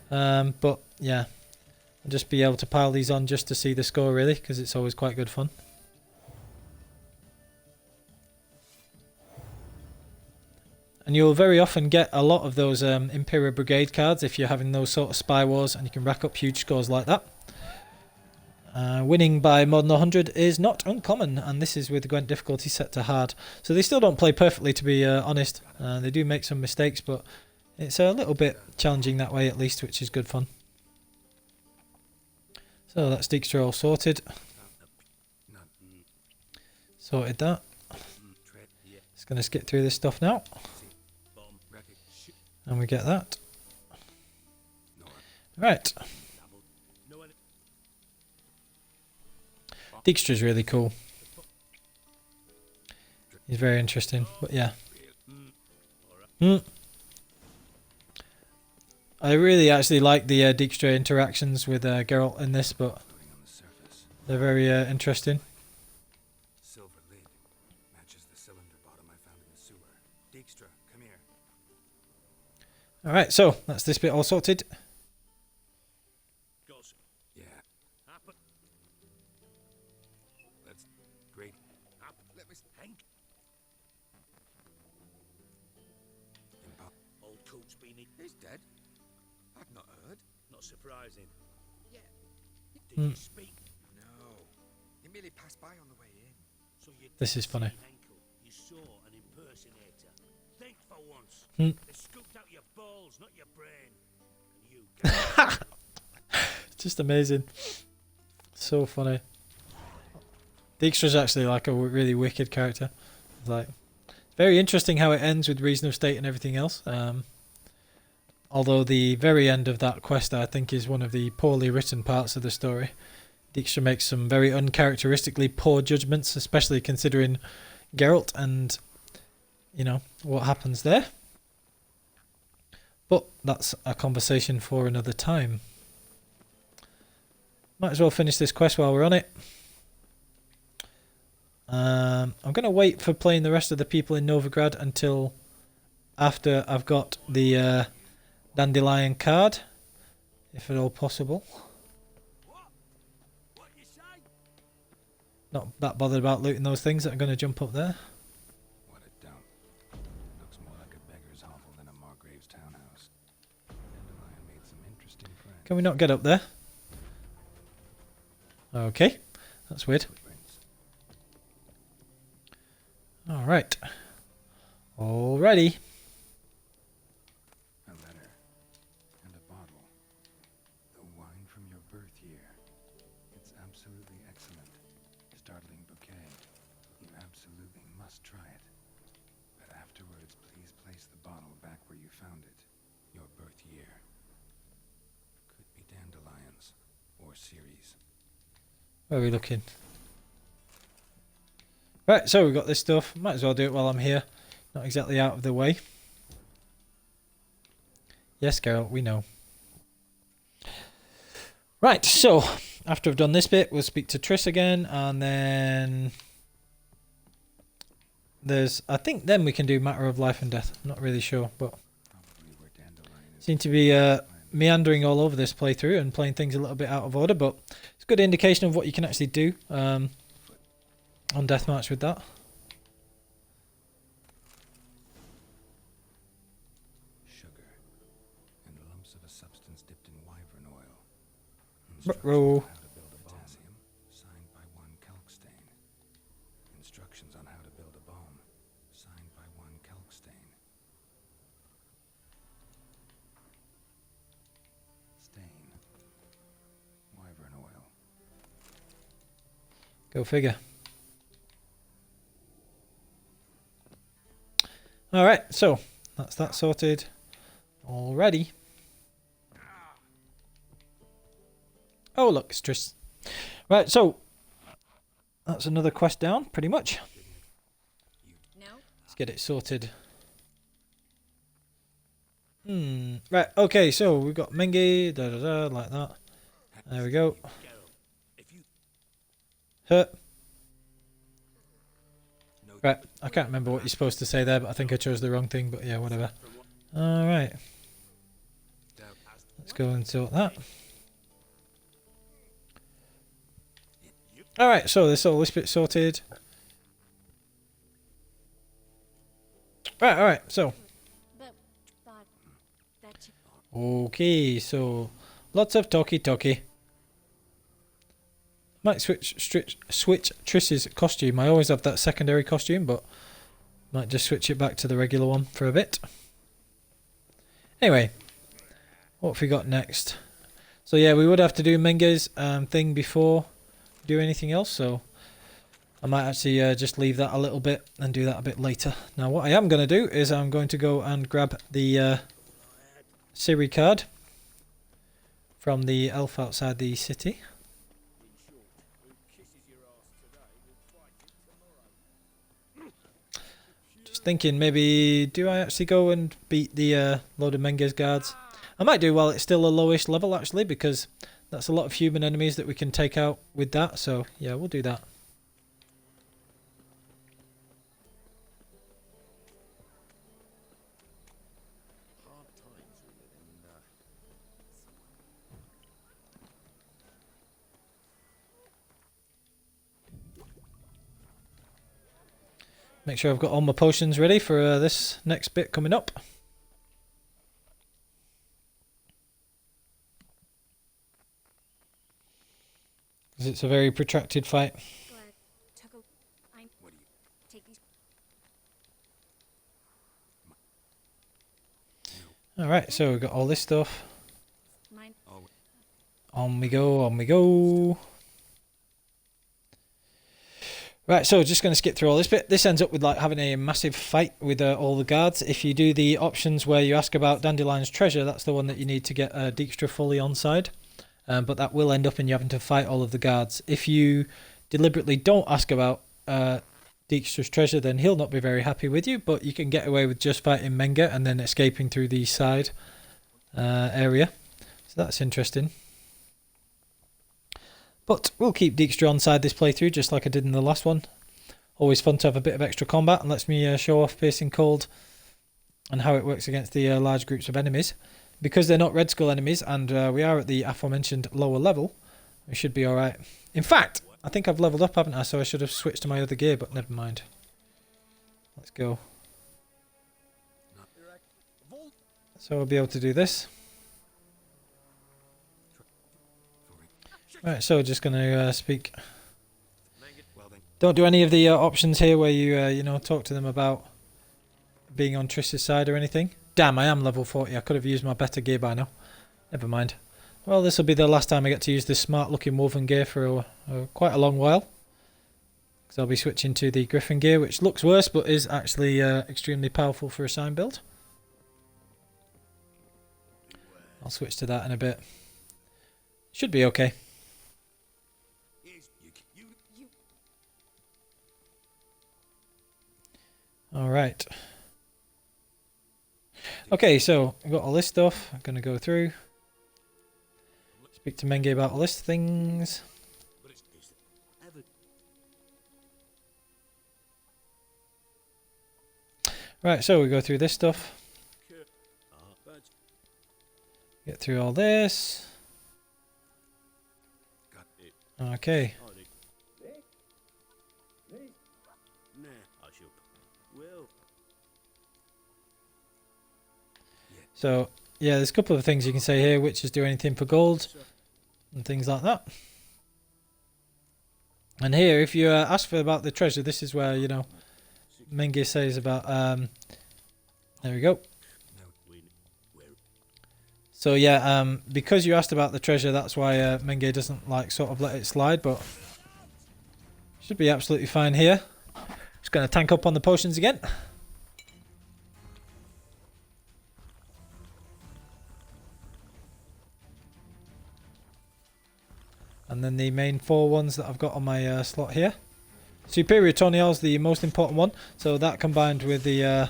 But yeah, I'll just be able to pile these on just to see the score really, because it's always quite good fun. And you'll very often get a lot of those Imperial Brigade cards if you're having those sort of spy wars, and you can rack up huge scores like that. Winning by more than 100 is not uncommon, and this is with the Gwent difficulty set to hard. So they still don't play perfectly, to be honest. They do make some mistakes, but it's a little bit challenging that way at least, which is good fun. So that's Dijkstra all sorted. Sorted that. Just going to skip through this stuff now. And we get that. Right. Dijkstra is really cool. He's very interesting, but yeah. I really actually like the Dijkstra interactions with Geralt in this, but they're very interesting. Silver lid matches the cylinder bottom I found in the sewer. Dijkstra, come here. Alright, so that's this bit all sorted. Yeah. That's great. Old Coot's been in. He's dead. I've not heard. Not surprising. Yeah. Did you speak? No. He merely passed by on the way in. So you This didn't is funny. see Henkel. You saw an impersonator. Think for once. Hmm. They scooped out your balls, not your brain. And you It's just amazing. So funny. Dijkstra's actually like a really wicked character. It's like very interesting how it ends with Reason of State and everything else. Although the very end of that quest I think is one of the poorly written parts of the story. Dijkstra makes some very uncharacteristically poor judgments, especially considering Geralt and, you know, what happens there. But that's a conversation for another time. Might as well finish this quest while we're on it. I'm going to wait for playing the rest of the people in Nilfgaard until after I've got the Dandelion card, if at all possible. What you say? Not that bothered about looting those things that are going to jump up there. What a dump. Looks more like a beggar's hovel than a Margrave's townhouse. Dandelion made some interesting friends. Can we not get up there? Okay, that's weird. Alright. Alrighty. A letter and a bottle. The wine from your birth year. It's absolutely excellent. Startling bouquet. You absolutely must try it. But afterwards, please place the bottle back where you found it. Your birth year. Could be dandelions or Ciri's. Where are we looking? Right, so we've got this stuff. Might as well do it while I'm here. Not exactly out of the way. Yes, Geralt, we know. Right, so after I've done this bit, we'll speak to Triss again, and then there's, I think then we can do matter of life and death. I'm not really sure, but Probably where Dandelion is. seem to be meandering all over this playthrough and playing things a little bit out of order, but it's a good indication of what you can actually do on Deathmarch with that. Sugar and lumps of a substance dipped in wyvern oil. Ruh-roh. Instructions on how to build a potassium, signed by one Kalkstain. Instructions on how to build a bomb, signed by one Kalkstain. Stain. Wyvern oil. Go figure. Alright, so that's that sorted already. Oh look, it's Triss. Right, so that's another quest down, pretty much. No? Let's get it sorted. Right, okay, so we've got Menage, like that. There we go. Hurt. Right, I can't remember what you're supposed to say there, but I think I chose the wrong thing, but yeah, whatever. Alright. Let's go and sort that. Alright, so this bit sorted. Right, alright, so. But thought that you... Okay, so lots of talky. Might switch Triss's costume. I always have that secondary costume, but might just switch it back to the regular one for a bit. Anyway, what have we got next? So yeah, we would have to do Menge's thing before we do anything else, so I might actually just leave that a little bit and do that a bit later. Now what I am going to do is I'm going to go and grab the Ciri card from the elf outside the city. Thinking maybe, do I actually go and beat the load of Menge's guards? I might do while it's still a lowish level actually, because that's a lot of human enemies that we can take out with that, so yeah, we'll do that. Make sure I've got all my potions ready for this next bit coming up. Because it's a very protracted fight. Glad took a... I'm... What do you... Take these... Alright, so we've got all this stuff. Mine... Oh, On we go, on we go. Right, so just going to skip through all this bit. This ends up with like having a massive fight with all the guards. If you do the options where you ask about Dandelion's treasure, that's the one that you need to get Dijkstra fully on side. But that will end up in you having to fight all of the guards. If you deliberately don't ask about Dijkstra's treasure, then he'll not be very happy with you, but you can get away with just fighting Menge and then escaping through the side area. So that's interesting. But we'll keep Dijkstra on side this playthrough, just like I did in the last one. Always fun to have a bit of extra combat, and lets me show off Piercing Cold and how it works against the large groups of enemies. Because they're not Red Skull enemies, and we are at the aforementioned lower level, we should be alright. In fact, I think I've leveled up, haven't I? So I should have switched to my other gear, but never mind. Let's go. So I'll be able to do this. Right, so just going to speak. Don't do any of the options here where you, you know, talk to them about being on Triss's side or anything. Damn, I am level 40. I could have used my better gear by now. Never mind. Well, this will be the last time I get to use this smart-looking woven gear for quite a long while. Because I'll be switching to the Griffin gear, which looks worse, but is actually extremely powerful for a sign build. I'll switch to that in a bit. Should be okay. Alright. Okay, so I've got all this stuff. I'm going to go through. Speak to Menge about all this things. Right, so we go through this stuff. But Get through all this. got it. Okay. Oh, nah, I should. Well, So, yeah, there's a couple of things you can say here. Witches do anything for gold and things like that. And here, if you ask for about the treasure, this is where, you know, Menage says about, there we go. So yeah, because you asked about the treasure, that's why Menage doesn't like sort of let it slide, but should be absolutely fine here. Just going to tank up on the potions again. And then the main 4 ones that I've got on my slot here. Superior Tourneal is the most important one. So that combined with the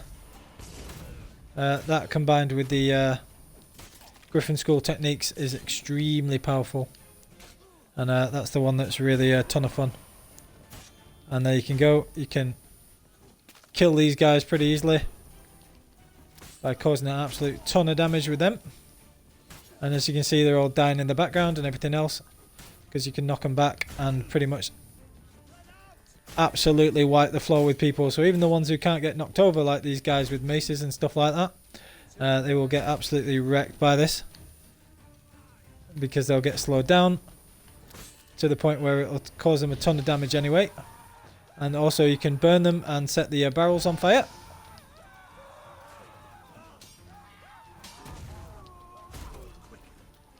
Griffin School techniques is extremely powerful. And that's the one that's really a ton of fun. And there you can go. You can kill these guys pretty easily by causing an absolute ton of damage with them. And as you can see, they're all dying in the background and everything else, because you can knock them back and pretty much absolutely wipe the floor with people. So even the ones who can't get knocked over, like these guys with maces and stuff like that, they will get absolutely wrecked by this, because they'll get slowed down to the point where it'll cause them a ton of damage anyway. And also you can burn them and set the barrels on fire.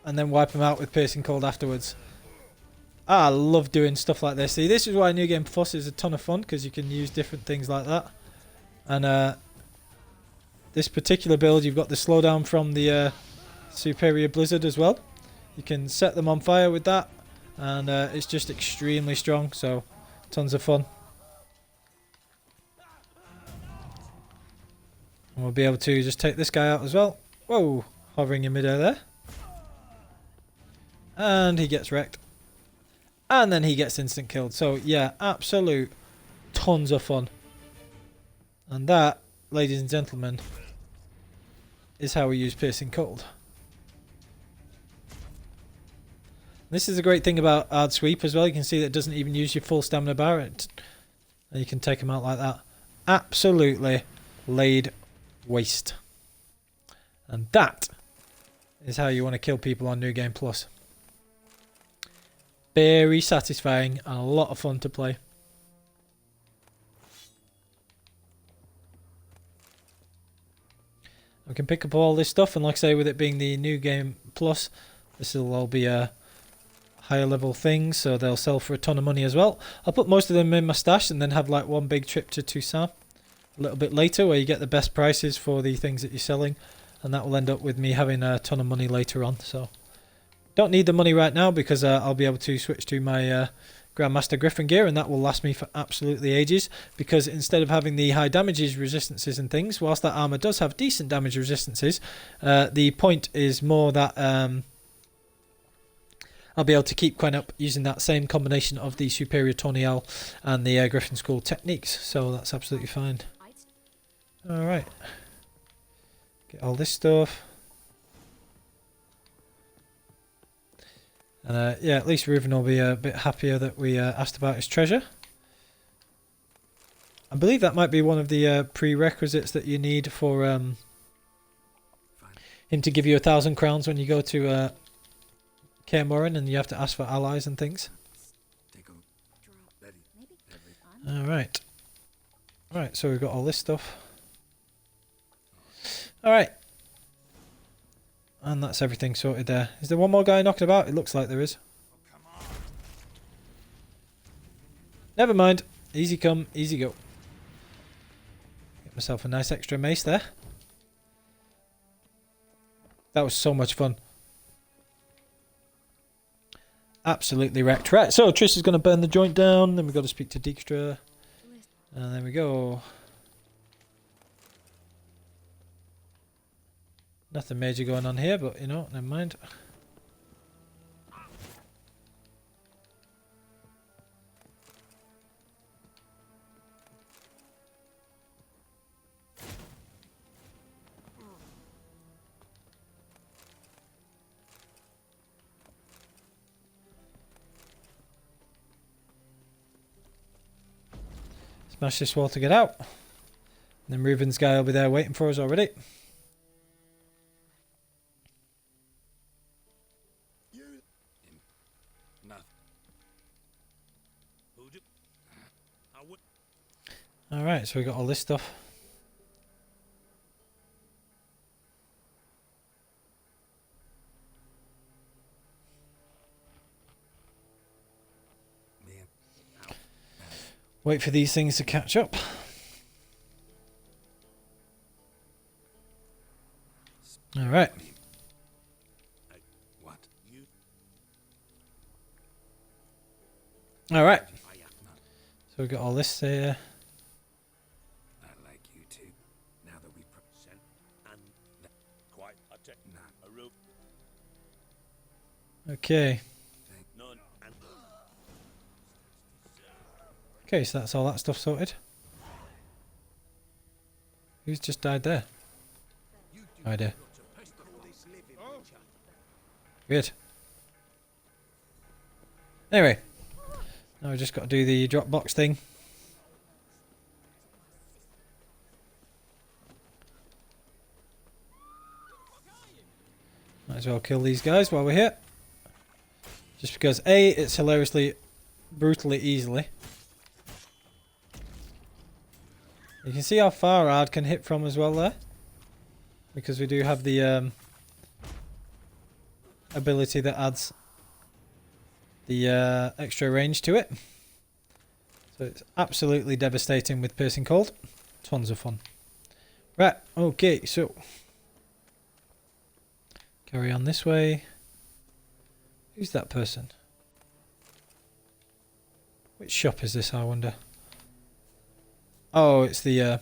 And then wipe them out with Piercing Cold afterwards. I love doing stuff like this. See, this is why New Game Plus is a ton of fun, because you can use different things like that. And this particular build, you've got the slowdown from the Superior Blizzard as well. You can set them on fire with that, and it's just extremely strong, so tons of fun. And we'll be able to just take this guy out as well. Whoa, hovering in midair there. And he gets wrecked. And then he gets instant killed. So yeah, absolute tons of fun. And that, ladies and gentlemen, is how we use Piercing Cold. This is a great thing about Aard Sweep as well. You can see that it doesn't even use your full stamina bar. And you can take them out like that. Absolutely laid waste. And that is how you want to kill people on New Game Plus. Very satisfying and a lot of fun to play. We can pick up all this stuff, and like I say, with it being the New Game Plus, this will all be higher level things, so they'll sell for a ton of money as well. I'll put most of them in my stash and then have like one big trip to Toussaint a little bit later, where you get the best prices for the things that you're selling, and that will end up with me having a ton of money later on. So don't need the money right now, because I'll be able to switch to my Grandmaster Griffin gear, and that will last me for absolutely ages, because instead of having the high damages resistances and things, whilst that armor does have decent damage resistances, the point is more that I'll be able to keep Gwen up using that same combination of the Superior Tourneal and the Griffin School techniques, so that's absolutely fine. Alright, get all this stuff. And yeah, at least Reuven will be a bit happier that we asked about his treasure. I believe that might be one of the prerequisites that you need for him to give you 1,000 crowns when you go to Kaer Morhen, and you have to ask for allies and things. Alright. Right, so we've got all this stuff. Alright. And that's everything sorted there. Is there one more guy knocking about? It looks like there is. Never mind. Easy come, easy go. Get myself a nice extra mace there. That was so much fun. Absolutely wrecked. Right, so Triss is going to burn the joint down. Then we've got to speak to Dijkstra. And there we go. Nothing major going on here, but you know, never mind. Smash this wall to get out. And then Reuven's guy will be there waiting for us already. Alright, so we got all this stuff. Wait for these things to catch up. Alright. Alright. So we got all this here. Okay. Okay, so that's all that stuff sorted. Who's just died there? No idea. Weird. Anyway. Now we just got to do the Dropbox thing. Might as well kill these guys while we're here. Just because A, it's hilariously, brutally easily. You can see how far Aard can hit from as well there. Because we do have the ability that adds the extra range to it. So it's absolutely devastating with Piercing Cold. Tons of fun. Right, okay, so carry on this way. Who's that person? Which shop is this, I wonder? Oh, it's the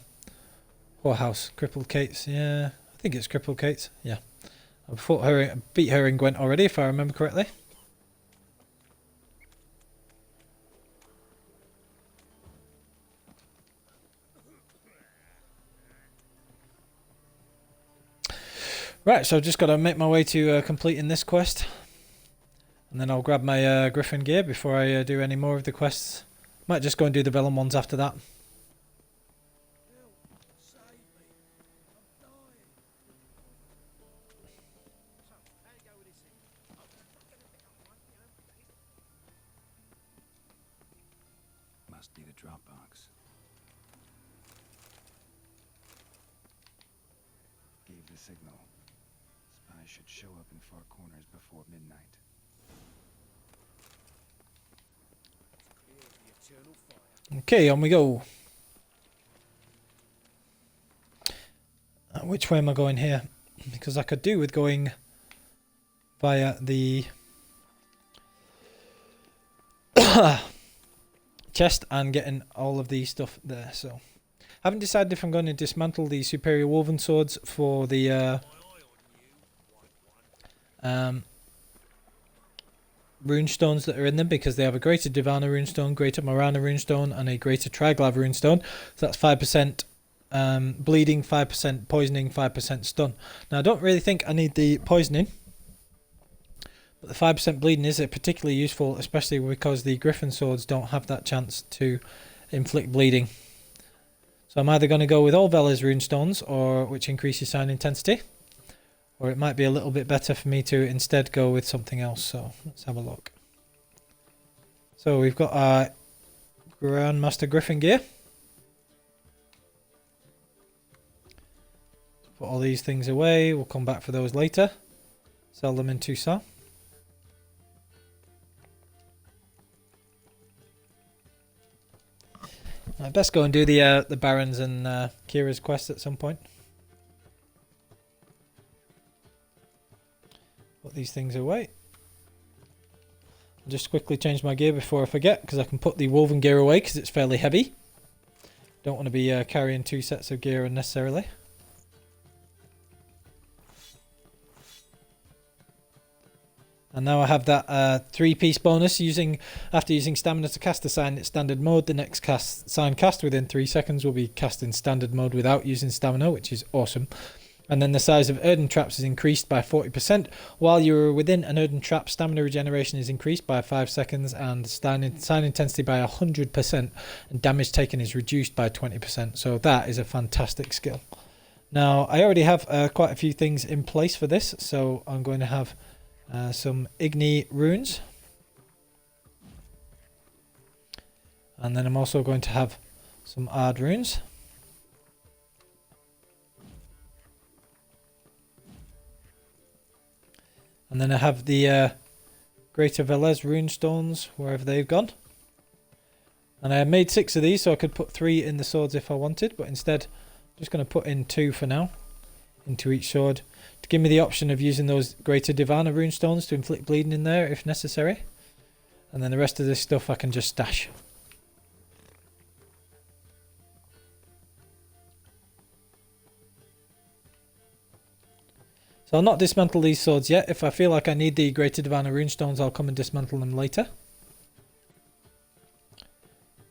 whorehouse. Crippled Kate's. Yeah, I think it's Crippled Kate's. Yeah. I beat her in Gwent already, if I remember correctly. Right, so I've just got to make my way to completing this quest. And then I'll grab my Griffin gear before I do any more of the quests. Might just go and do the Vellum ones after that. Must be the Dropbox. Gave the signal. Spies should show up in far corners before midnight. Okay, on we go. Which way am I going here? Because I could do with going via the chest and getting all of the stuff there. So, haven't decided if I'm going to dismantle the superior woven swords for the runestones that are in them, because they have a greater Divana runestone, greater Morana runestone, and a greater Triglav runestone. So that's 5% bleeding, 5% poisoning, 5% stun. Now I don't really think I need the poisoning, but the 5% bleeding is particularly useful, especially because the Griffin swords don't have that chance to inflict bleeding. So I'm either going to go with all Vela's runestones, or which increases sign intensity, or it might be a little bit better for me to instead go with something else. So let's have a look. So we've got our Grandmaster Griffin gear. Put all these things away. We'll come back for those later. Sell them in Tucson. I best go and do the Barons and Kira's quest at some point. Put these things away. I'll just quickly change my gear before I forget, because I can put the woven gear away because it's fairly heavy. Don't want to be carrying 2 sets of gear unnecessarily. And now I have that 3-piece bonus after using stamina to cast a sign in standard mode. The next sign cast within 3 seconds will be cast in standard mode without using stamina, which is awesome. And then the size of earthen traps is increased by 40%. While you're within an earthen trap, stamina regeneration is increased by 5 seconds and sign intensity by 100%, and damage taken is reduced by 20%. So that is a fantastic skill. Now, I already have quite a few things in place for this, so I'm going to have some Igni runes. And then I'm also going to have some Aard runes. And then I have the Greater Velez rune stones, wherever they've gone. And I made 6 of these, so I could put 3 in the swords if I wanted, but instead I'm just going to put in 2 for now, into each sword, to give me the option of using those Greater Divana rune stones to inflict bleeding in there if necessary. And then the rest of this stuff I can just stash. So I'll not dismantle these swords yet. If I feel like I need the Greater Divana runestones, I'll come and dismantle them later.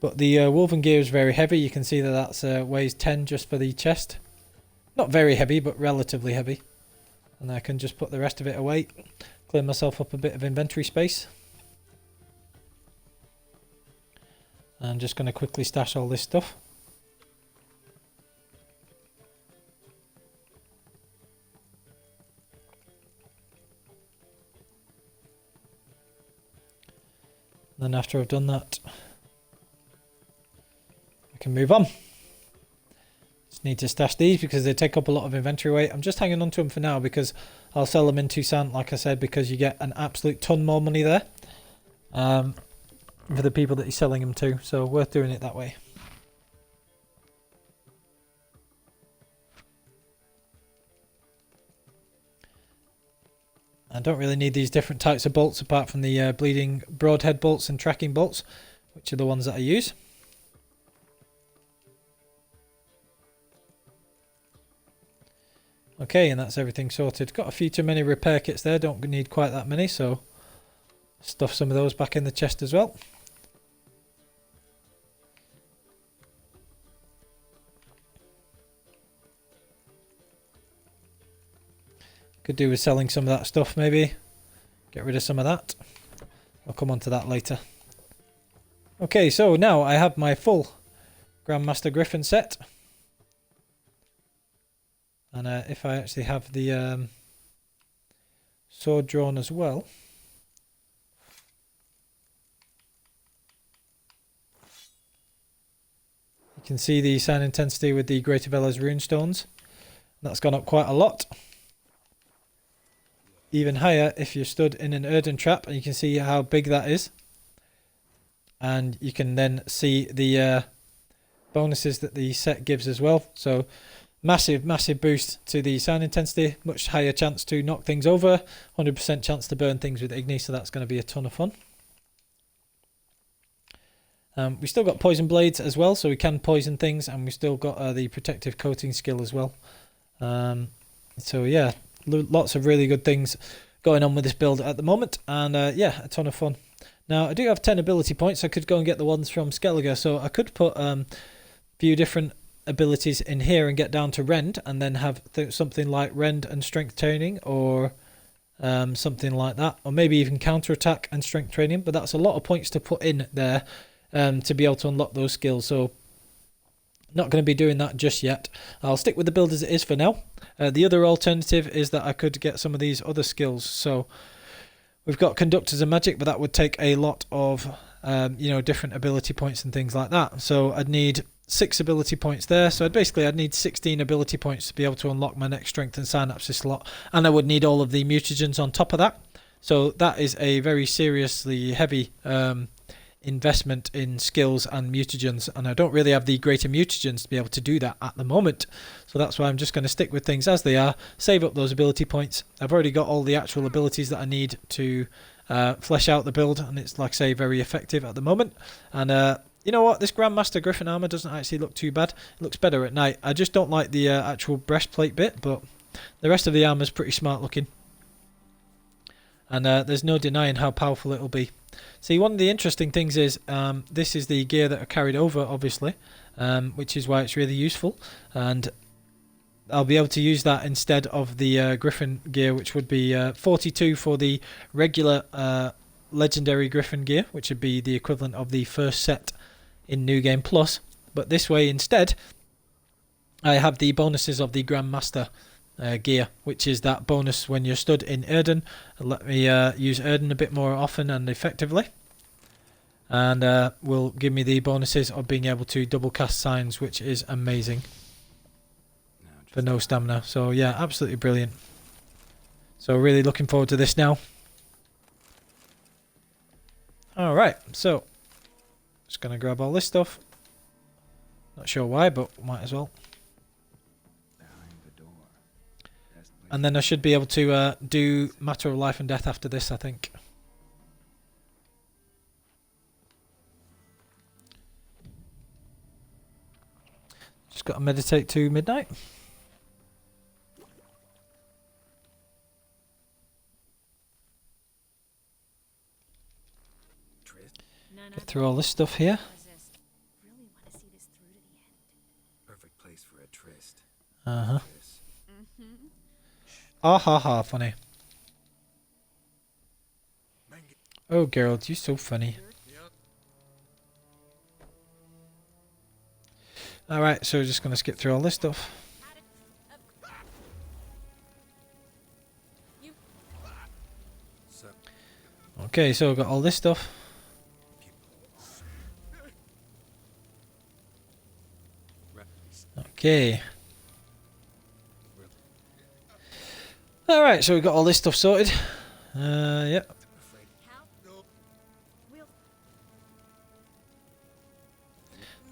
But the woven gear is very heavy. You can see that that's weighs 10 just for the chest. Not very heavy, but relatively heavy. And I can just put the rest of it away. Clear myself up a bit of inventory space. I'm just going to quickly stash all this stuff. Then after I've done that, I can move on. Just need to stash these because they take up a lot of inventory weight. I'm just hanging on to them for now because I'll sell them in Toussaint, like I said, because you get an absolute ton more money there for the people that you're selling them to. So worth doing it that way. I don't really need these different types of bolts apart from the bleeding broadhead bolts and tracking bolts, which are the ones that I use. Okay, and that's everything sorted. Got a few too many repair kits there, don't need quite that many, so stuff some of those back in the chest as well. Could do with selling some of that stuff maybe. Get rid of some of that. I'll come on to that later. Okay, so now I have my full Grandmaster Griffin set. And if I actually have the sword drawn as well. You can see the sign intensity with the Greater Velez runestones. That's gone up quite a lot. Even higher if you're stood in an earthen trap, and you can see how big that is. And you can then see the bonuses that the set gives as well. So massive boost to the sound intensity, much higher chance to knock things over, 100% chance to burn things with Igni, so that's going to be a ton of fun. We still got poison blades as well, so we can poison things, and we still got the protective coating skill as well. So yeah, lots of really good things going on with this build at the moment, and yeah, a ton of fun. Now I do have 10 ability points. I could go and get the ones from Skellige, so I could put a few different abilities in here and get down to Rend, and then have something like Rend and strength training, or something like that, or maybe even counterattack and strength training, but that's a lot of points to put in there to be able to unlock those skills, so not going to be doing that just yet. I'll stick with the build as it is for now. The other alternative is that I could get some of these other skills. So we've got Conductors of Magic, but that would take a lot of you know, different ability points and things like that. So I'd need 6 ability points there. So I'd need 16 ability points to be able to unlock my next Strength and Synapses slot, and I would need all of the mutagens on top of that. So that is a very seriously heavy investment in skills and mutagens, and I don't really have the greater mutagens to be able to do that at the moment, so that's why I'm just going to stick with things as they are, save up those ability points. I've already got all the actual abilities that I need to flesh out the build, and it's, like I say, very effective at the moment. And you know what, this Grandmaster Griffin armor doesn't actually look too bad. It looks better at night. I just don't like the actual breastplate bit, but the rest of the armor is pretty smart looking, and there's no denying how powerful it'll be. See, one of the interesting things is this is the gear that are carried over, obviously, which is why it's really useful. And I'll be able to use that instead of the Griffin gear, which would be 42 for the regular legendary Griffin gear, which would be the equivalent of the first set in New Game Plus. But this way instead, I have the bonuses of the Grandmaster gear, which is that bonus when you're stood in Erden. Let me use Erden a bit more often and effectively. And will give me the bonuses of being able to double cast signs, which is amazing. For no stamina. So yeah, absolutely brilliant. So really looking forward to this now. Alright, so just gonna grab all this stuff. Not sure why, but might as well. And then I should be able to do Matter of Life and Death after this, I think. Just got to meditate to midnight. Get through all this stuff here. Really want to see this through to the end. Perfect place for a tryst. Uh-huh. Mm-hmm. Ah ha ha, funny. Oh, Geralt, you're so funny. Alright, so we're just going to skip through all this stuff. Okay, so we've got all this stuff. Okay. Alright, so we've got all this stuff sorted. Yep.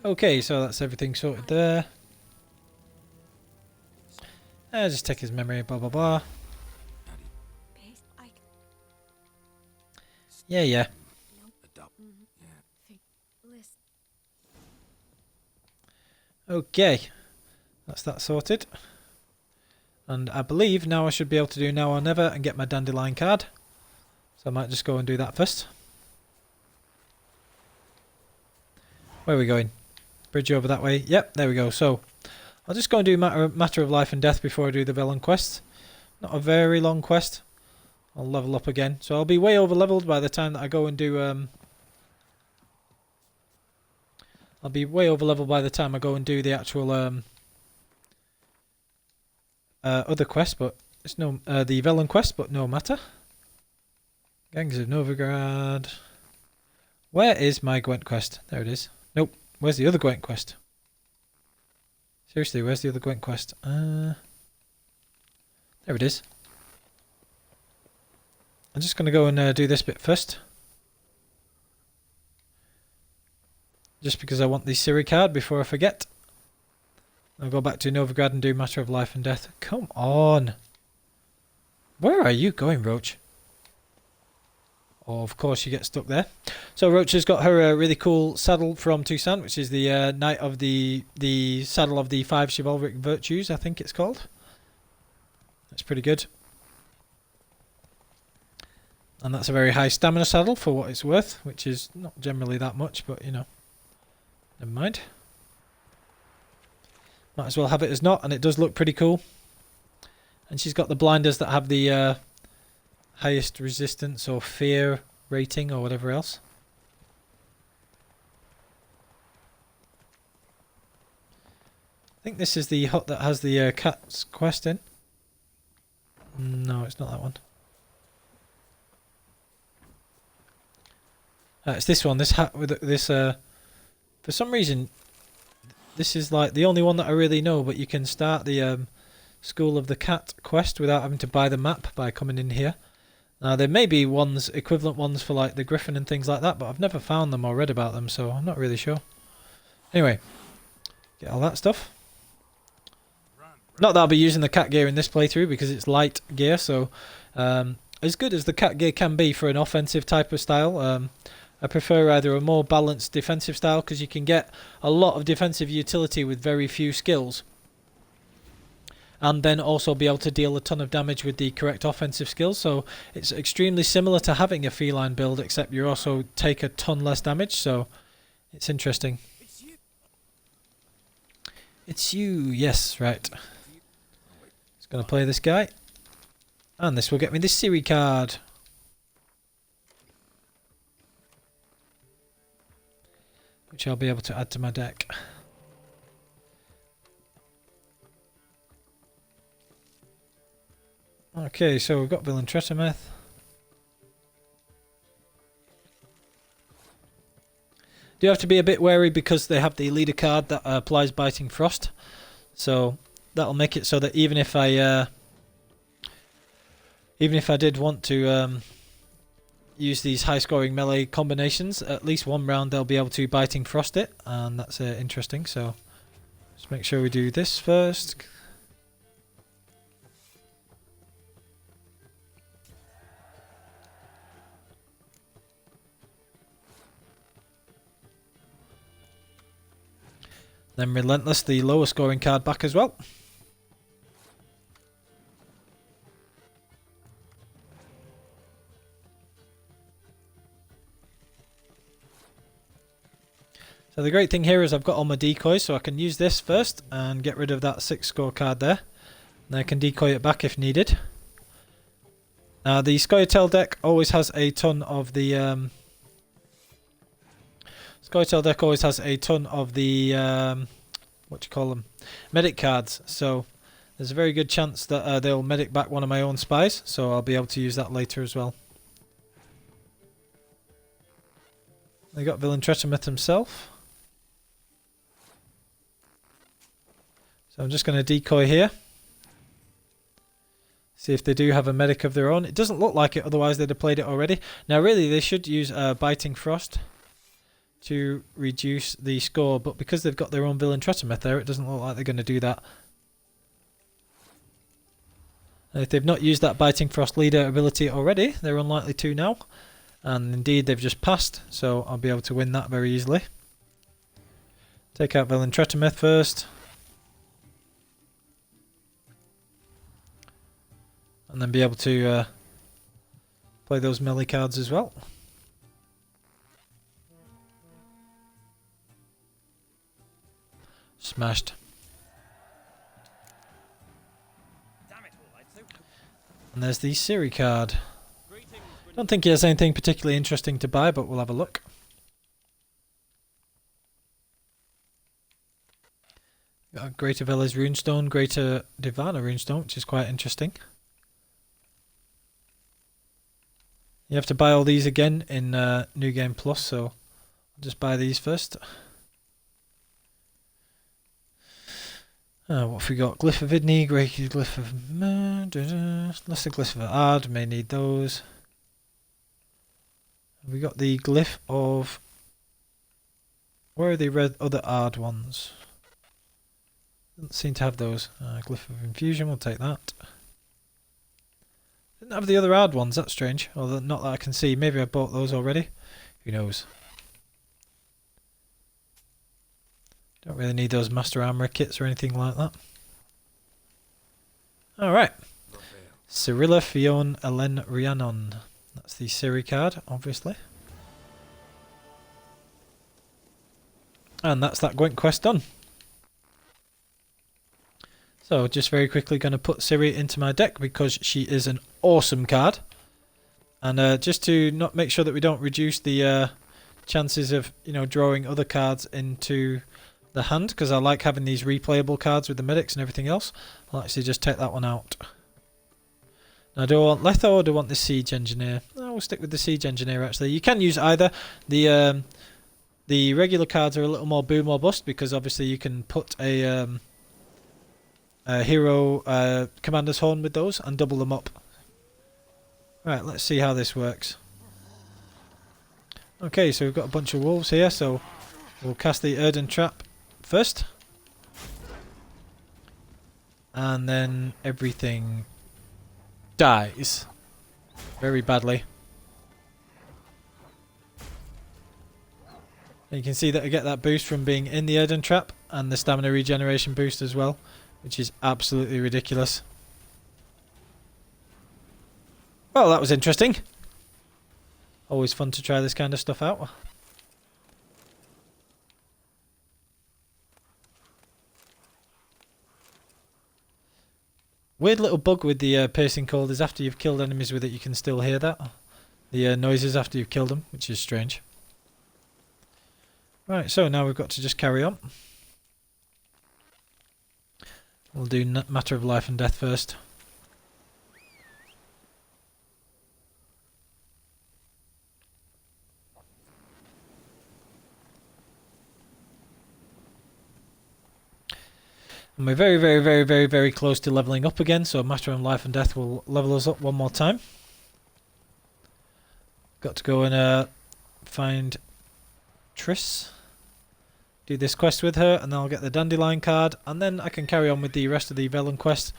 Okay, so that's everything sorted there. Just take his memory, blah blah blah. Yeah, yeah. Okay. That's that sorted. And I believe now I should be able to do Now or Never and get my Dandelion card. So I might just go and do that first. Where are we going? Bridge over that way. Yep, there we go. So I'll just go and do Matter of Life and Death before I do the Velen quest. Not a very long quest. I'll level up again. So I'll be way over leveled by the time that I go and do I'll be way over leveled by the time I go and do the actual other quest, but it's no the Velen quest, but no matter. Gangs of Nilfgaard. Where is my Gwent quest? There it is. Nope. Where's the other Gwent quest? Seriously, where's the other Gwent quest? There it is. I'm just going to go and do this bit first. Just because I want the Ciri card before I forget. I'll go back to Nilfgaard and do Matter of Life and Death. Come on! Where are you going, Roach? Oh, of course you get stuck there. So Roach has got her really cool saddle from Toussaint, which is the Knight of the saddle of the 5 chivalric virtues, I think it's called. That's pretty good. And that's a very high stamina saddle for what it's worth, which is not generally that much, but you know, never mind. Might as well have it as not, and it does look pretty cool. And she's got the blinders that have the highest resistance or fear rating or whatever else. I think this is the hut that has the cat's quest in. No, it's not that one. It's this one. This hat with this. For some reason, this is like the only one that I really know. But you can start the School of the Cat quest without having to buy the map by coming in here. Now there may be ones, equivalent ones for like the Griffin and things like that, but I've never found them or read about them, so I'm not really sure. Anyway, get all that stuff. Not that I'll be using the cat gear in this playthrough because it's light gear, so as good as the cat gear can be for an offensive type of style, I prefer either a more balanced defensive style because you can get a lot of defensive utility with very few skills. And then also be able to deal a ton of damage with the correct offensive skills. So it's extremely similar to having a feline build, except you also take a ton less damage. So it's interesting. It's you, yes, right. Gonna play this guy. And this will get me this Ciri card. Which I'll be able to add to my deck. Okay, so we've got Villain Tretameth. Do have to be a bit wary because they have the leader card that applies Biting Frost. So that'll make it so that even if I did want to use these high-scoring melee combinations, at least one round they'll be able to Biting Frost it, and that's interesting. So let's make sure we do this first. Then Relentless, the lower scoring card, back as well. So the great thing here is I've got all my decoys, so I can use this first and get rid of that 6 score card there. And I can decoy it back if needed. Now the Scoia'tael deck always has a ton of the what do you call them? Medic cards. So there's a very good chance that they'll medic back one of my own spies, so I'll be able to use that later as well. They got Villain Tretameth himself. So I'm just going to decoy here. See if they do have a medic of their own. It doesn't look like it, otherwise they'd have played it already. Now really they should use Biting Frost to reduce the score, but because they've got their own Villain Tretameth there, it doesn't look like they're going to do that. And if they've not used that Biting Frost leader ability already, they're unlikely to now. And indeed they've just passed, so I'll be able to win that very easily. Take out Villain Tretameth first. And then be able to play those melee cards as well. Smashed. And there's the Ciri card. Don't think he has anything particularly interesting to buy, but we'll have a look. Got a Greater Velez Runestone, Greater Divana Runestone, which is quite interesting. You have to buy all these again in New Game Plus, so I'll just buy these first. What have we got? Glyph of Idni, Greater Glyph of Lesser Glyph of Aard, may need those. We got the Glyph of... Where are the red other Aard ones? Doesn't seem to have those. Glyph of Infusion, we'll take that. Didn't have the other Aard ones, that's strange. Although not that I can see. Maybe I bought those already. Who knows? Don't really need those Master Armourer kits or anything like that. Alright. Cirilla Fionn Elen Rhiannon. That's the Ciri card, obviously. And that's that Gwent quest done. So, just very quickly going to put Ciri into my deck because she is an awesome card. And just to not make sure that we don't reduce the chances of, you know, drawing other cards into the hand, because I like having these replayable cards with the medics and everything else, I'll actually just take that one out. Now, do I want Letho or do I want the Siege Engineer? Oh, we'll stick with the Siege Engineer actually. You can use either. The regular cards are a little more boom or bust because obviously you can put a hero Commander's Horn with those and double them up. Right, let's see how this works. Okay, so we've got a bunch of wolves here, so we'll cast the Erden Trap first. And then everything dies very badly. And you can see that I get that boost from being in the Erden Trap and the stamina regeneration boost as well, which is absolutely ridiculous. Well, that was interesting. Always fun to try this kind of stuff out. Weird little bug with the piercing cold is after you've killed enemies with it, you can still hear that. The noises after you've killed them, which is strange. Right, so now we've got to just carry on. We'll do matter of life and death first. And we're very, very, very, very, very close to leveling up again, so matter of life and death will level us up one more time. Got to go and find Triss. Do this quest with her, and then I'll get the dandelion card, and then I can carry on with the rest of the Velen quest,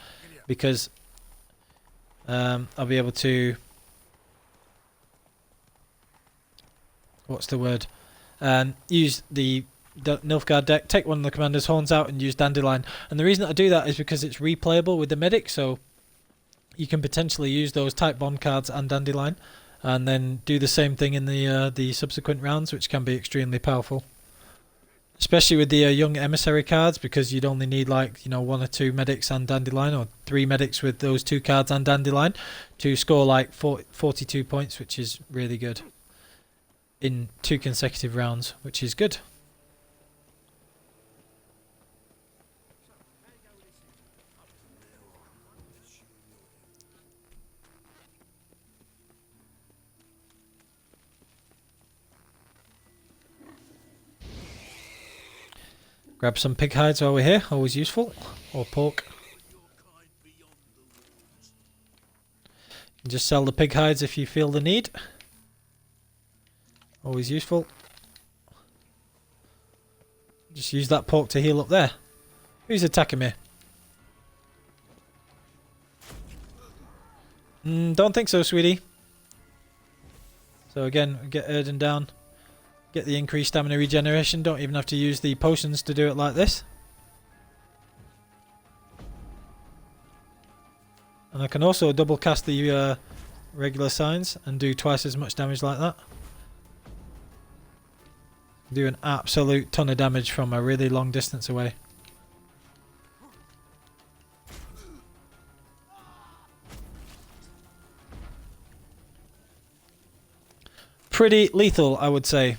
because I'll be able to... What's the word? Use the Nilfgaard deck, take one of the commander's horns out and use dandelion. And the reason I do that is because it's replayable with the medic, so you can potentially use those type bond cards and dandelion, and then do the same thing in the subsequent rounds, which can be extremely powerful. Especially with the young emissary cards, because you'd only need like, you know, 1 or 2 medics and dandelion, or 3 medics with those 2 cards and dandelion to score like 42 points, which is really good in 2 consecutive rounds, which is good. Grab some pig hides while we're here, always useful. Or pork. You can just sell the pig hides if you feel the need. Always useful. Just use that pork to heal up there. Who's attacking me? Don't think so, sweetie. So again, get Erden down. Get the increased stamina regeneration. Don't even have to use the potions to do it like this. And I can also double cast the regular signs and do twice as much damage like that. Do an absolute ton of damage from a really long distance away. Pretty lethal, I would say.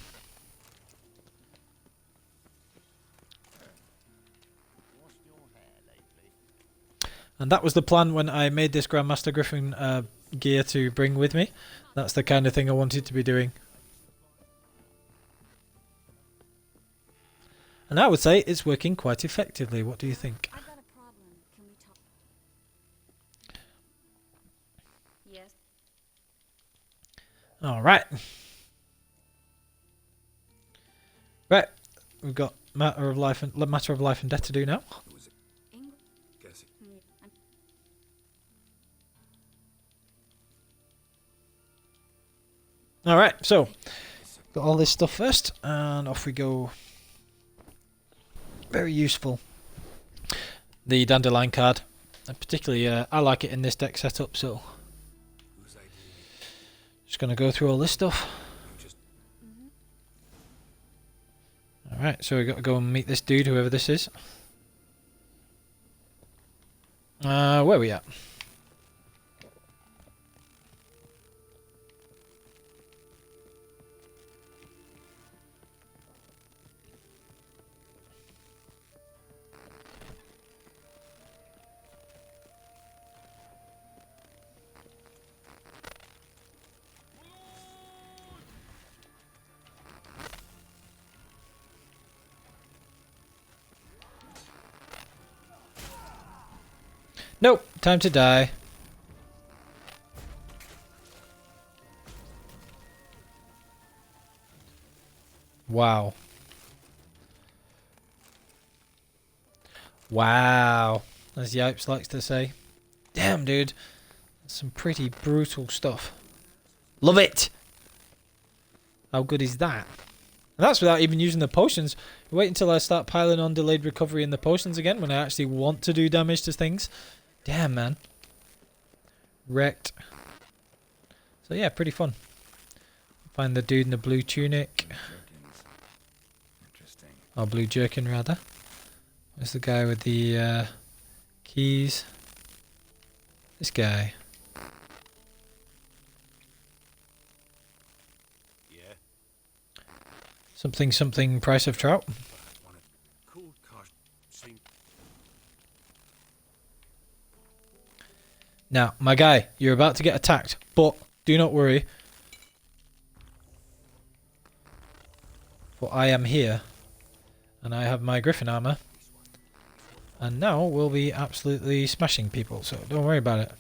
And that was the plan when I made this Grandmaster Griffin gear to bring with me. That's the kind of thing I wanted to be doing. And I would say it's working quite effectively. What do you think? I've got a problem. Can we talk? Yes. Alright. Right. We've got matter of life and death to do now. Alright, so got all this stuff first, and off we go. Very useful. The dandelion card, and particularly I like it in this deck setup, so just gonna go through all this stuff. Alright, so we got to go and meet this dude, whoever this is. Where are we at? Nope, time to die. Wow. Wow, as Yipes likes to say. Damn, dude. That's some pretty brutal stuff. Love it! How good is that? And that's without even using the potions. Wait until I start piling on delayed recovery in the potions again when I actually want to do damage to things. Damn, man. Wrecked. So yeah, pretty fun. Find the dude in the blue tunic. Or blue jerkin, rather. There's the guy with the keys. This guy. Yeah. Something something price of trout. Want a cool cost. Seem Now, my guy, you're about to get attacked, but do not worry. For I am here. And I have my griffin armor. And now we'll be absolutely smashing people, so don't worry about it.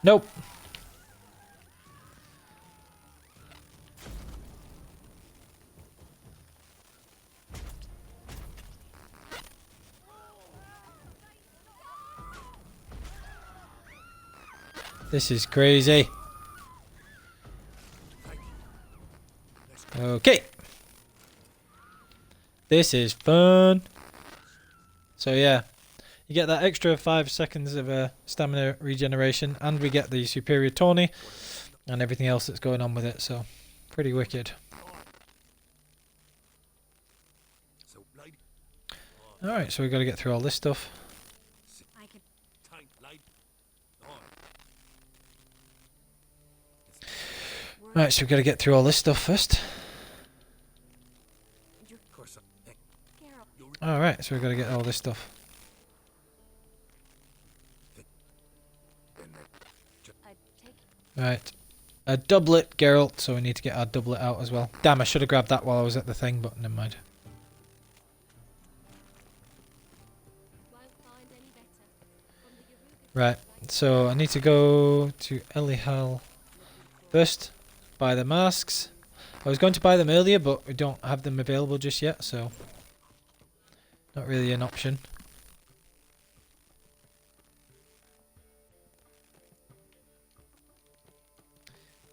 Nope. This is crazy. Okay. This is fun. So yeah, you get that extra 5 seconds of stamina regeneration, and we get the superior tourney and everything else that's going on with it. So pretty wicked. so lady. Alright, so we've got to get through all this stuff. I can. Time lady. Right, so we've got to get through all this stuff first. Of course. Geralt. Alright, so we've got to get all this stuff. I take. Right. A doublet, Geralt, so we need to get our doublet out as well. Damn, I should have grabbed that while I was at the thing, but never mind. Won't find any better. From the Yaruga Right, so I need to go to Elihal first, buy the masks. I was going to buy them earlier, but we don't have them available just yet, so not really an option.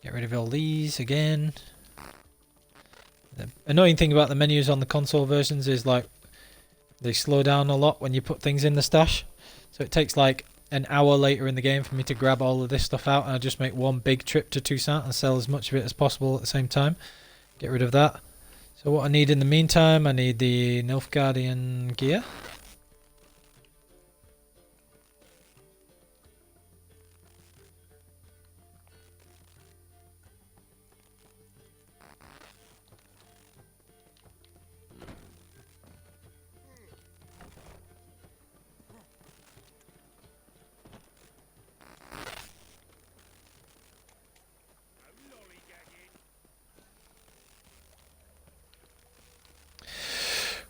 Get rid of all these again. The annoying thing about the menus on the console versions is like they slow down a lot when you put things in the stash. So it takes like an hour later in the game for me to grab all of this stuff out, and I just make one big trip to Toussaint and sell as much of it as possible at the same time. Get rid of that. So what I need in the meantime, I need the Nilfgaardian gear.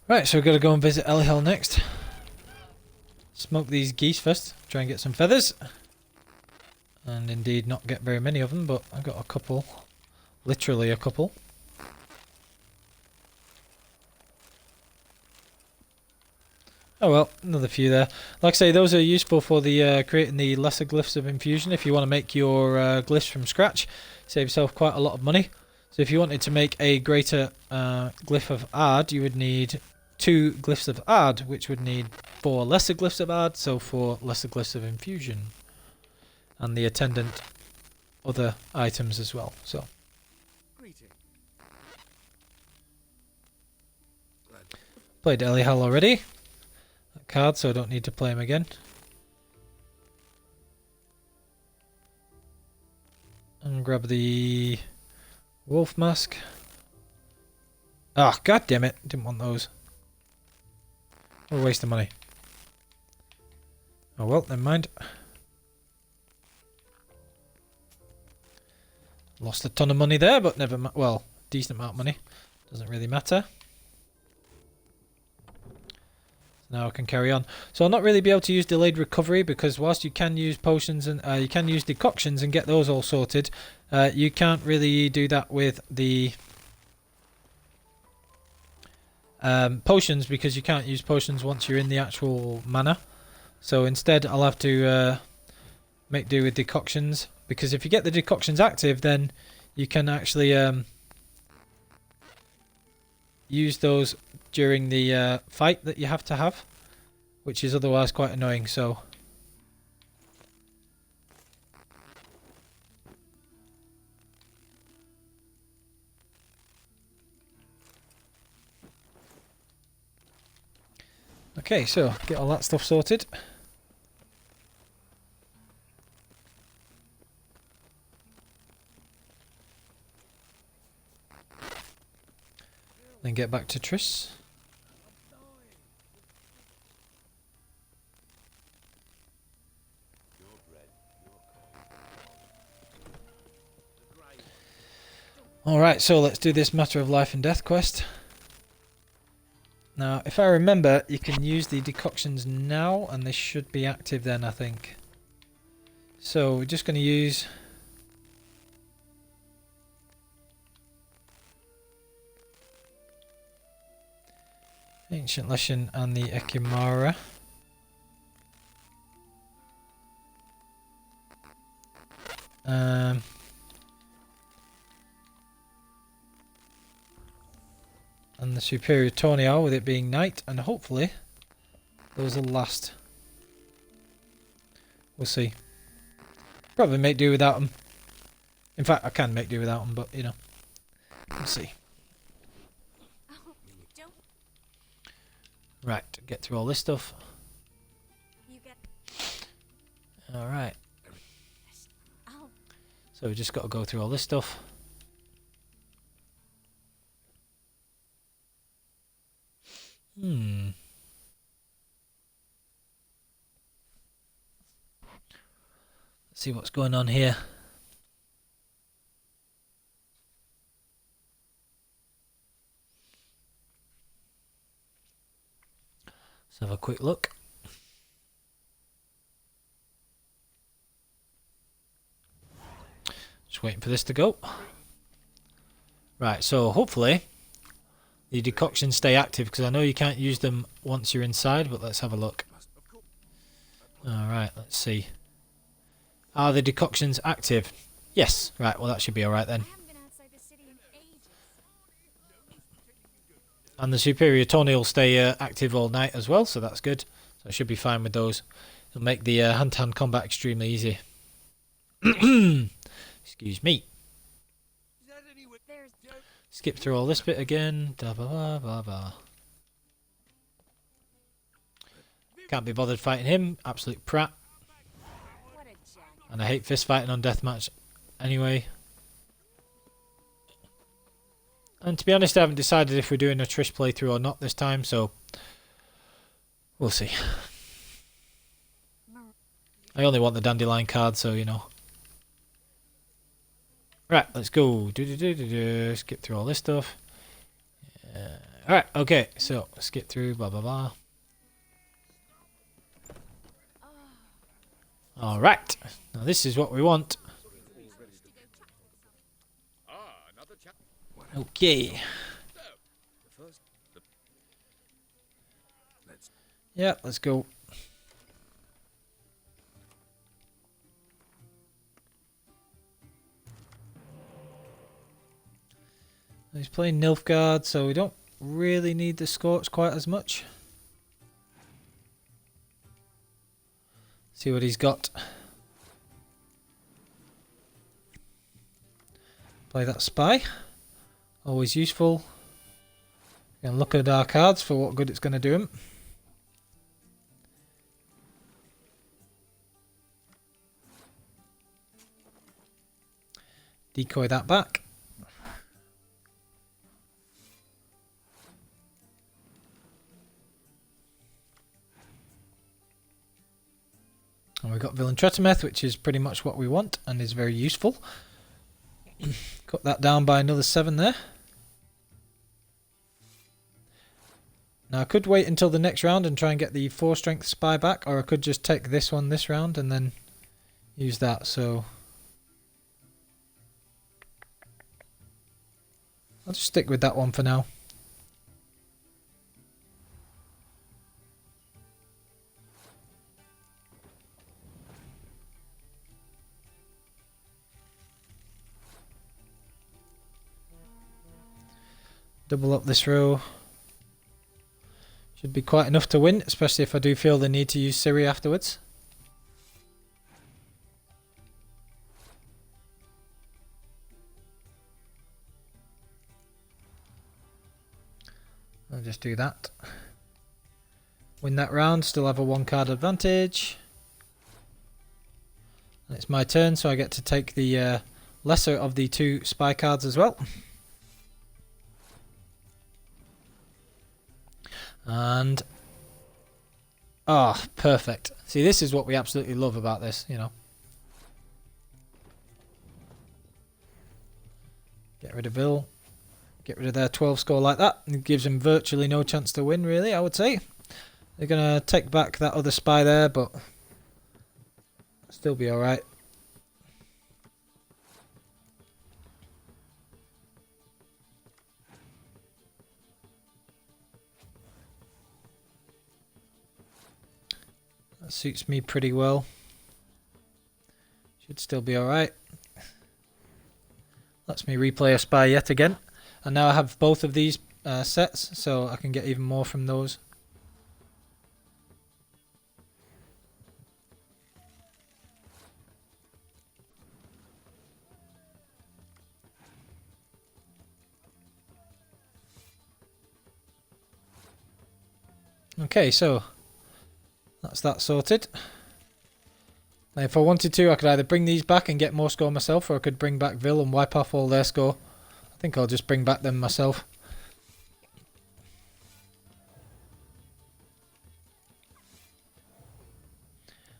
Right, so we've got to go and visit Elihal next. Smoke these geese first, try and get some feathers. And indeed not get very many of them, but I got a couple. Literally a couple. Oh well, another few there. Like I say, those are useful for the creating the lesser glyphs of infusion. If you want to make your glyphs from scratch, save yourself quite a lot of money. So if you wanted to make a greater glyph of Aard, you would need 2 glyphs of Aard, which would need 4 lesser glyphs of Aard, so 4 lesser glyphs of infusion. And the attendant other items as well. So Greeting. played Elihal already. That card, so I don't need to play him again. And grab the wolf mask. Ah, oh, god damn it! Didn't want those. What a waste of money. Oh well, never mind. Lost a ton of money there, but never mind. Well, decent amount of money. Doesn't really matter. So now I can carry on. So I'll not really be able to use delayed recovery, because whilst you can use potions and you can use decoctions and get those all sorted, you can't really do that with the potions, because you can't use potions once you're in the actual mana. So instead I'll have to make do with decoctions, because if you get the decoctions active, then you can actually use those during the fight that you have to have, which is otherwise quite annoying. So Okay, so get all that stuff sorted. Then get back to Triss. Alright, so let's do this matter of life and death quest. Now, if I remember, you can use the decoctions now, and they should be active then, I think. So, we're just going to use... Ancient Lesson and the Ekimara. And the Superior Tornial, with it being night, and hopefully those will last. We'll see. Probably make do without them. In fact, I can make do without them, but you know, we'll see. Oh, don't Right, get through all this stuff. you get. Alright, Oh, so we just got to go through all this stuff. Let's see what's going on here. Let's have a quick look. Just waiting for this to go. Right, so hopefully the decoctions stay active, because I know you can't use them once you're inside, but let's have a look. Alright, let's see. Are the decoctions active? Yes. Right, well that should be alright then. I haven't been outside the city in ages. And the Superior Tony will stay active all night as well, so that's good. So I should be fine with those. It'll make the hand-to-hand combat extremely easy. Excuse me. There's Skip through all this bit again. Da ba ba ba ba. Can't be bothered fighting him. Absolute prat. what a jack. And I hate fist fighting on deathmatch anyway. And to be honest, I haven't decided if we're doing a Triss playthrough or not this time, so we'll see. I only want the dandelion card, so you know. Right, let's go. Skip through all this stuff. Alright, okay, so skip through, blah blah blah. Alright, now this is what we want. Okay. Yeah, let's go. He's playing Nilfgaard, so we don't really need the Scorch quite as much. See what he's got. Play that Spy. Always useful. And look at our cards for what good it's going to do him. Decoy that back. And we've got Villain Tretameth, which is pretty much what we want and is very useful. Cut that down by another 7 there. Now I could wait until the next round and try and get the 4 strength spy back, or I could just take this one this round and then use that, so I'll just stick with that one for now. Double up this row. Should be quite enough to win, especially if I do feel the need to use Ciri afterwards. I'll just do that. Win that round, still have a 1 card advantage. And it's my turn, so I get to take the lesser of the 2 spy cards as well. And perfect. See, this is what we absolutely love about this, you know. Get rid of Bill. Get rid of their 12 score like that. It gives them virtually no chance to win, really, I would say. They're going to take back that other spy there, but still be alright. That suits me pretty well. Should still be alright. Lets me replay a spy yet again. And now I have both of these sets, so I can get even more from those. Okay, so that's that sorted. Now if I wanted to, I could either bring these back and get more score myself, or I could bring back Vil and wipe off all their score. I think I'll just bring back them myself.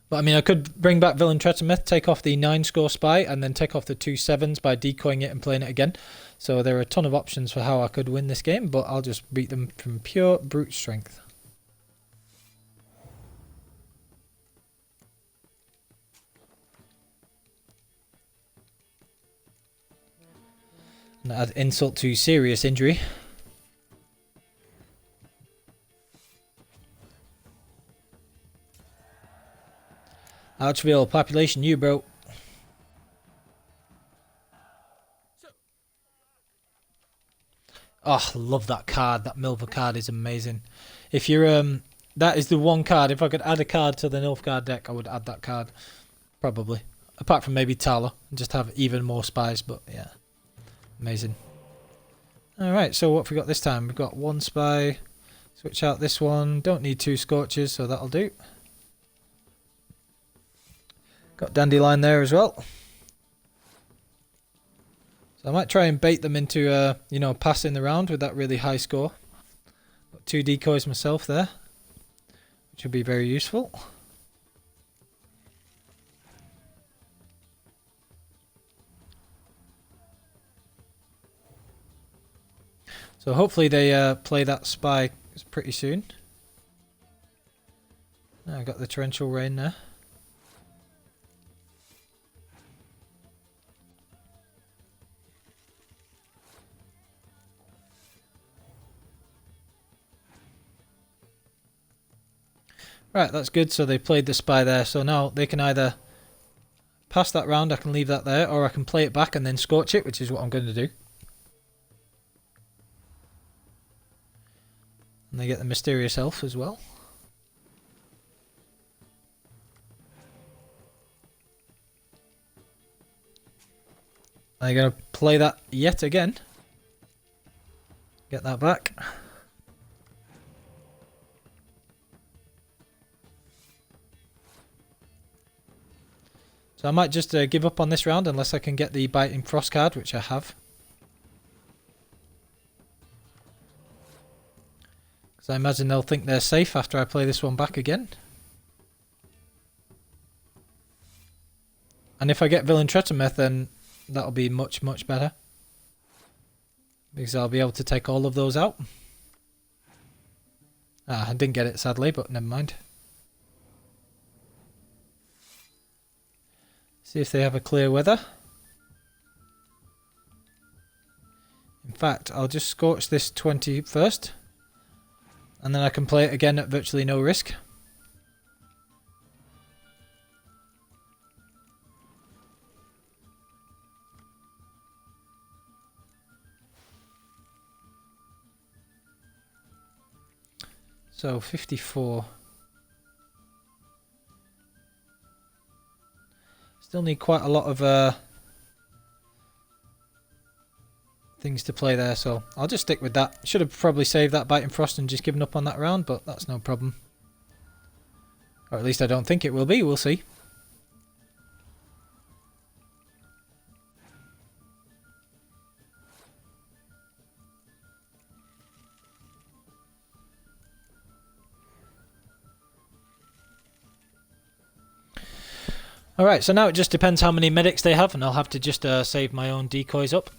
But I mean, I could bring back Vil and Tretameth, take off the 9 score spy, and then take off the 2 7s by decoying it and playing it again. So there are a ton of options for how I could win this game, but I'll just beat them from pure brute strength. And add insult to serious injury. Archville, population you, bro. Oh, love that card. That Milva card is amazing. If you're that is the one card. If I could add a card to the Nilfgaard deck, I would add that card. Probably. Apart from maybe Tala, and just have even more spies, but yeah. Amazing. Alright, so what have we got this time? We've got 1 spy. Switch out this one. Don't need 2 scorches, so that'll do. Got Dandelion there as well. So I might try and bait them into, you know, passing the round with that really high score. Got 2 decoys myself there, which will be very useful. So hopefully they play that spy pretty soon. I got the torrential rain there. Right, that's good. So they played the spy there. So now they can either pass that round, I can leave that there, or I can play it back and then scorch it, which is what I'm going to do. And they get the mysterious elf as well. They're going to play that yet again. Get that back. So I might just give up on this round unless I can get the Biting Frost card, which I have. I imagine they'll think they're safe after I play this one back again. And if I get Villain Tretameth, then that'll be much, much better. Because I'll be able to take all of those out. I didn't get it sadly, but never mind. See if they have a clear weather. In fact, I'll just scorch this 20 first. And then I can play it again at virtually no risk. So 54. Still need quite a lot of things to play there, so I'll just stick with that. Should have probably saved that Biting Frost and just given up on that round, but that's no problem. Or at least I don't think it will be. We'll see. Alright, so now it just depends how many medics they have, and I'll have to just save my own decoys up.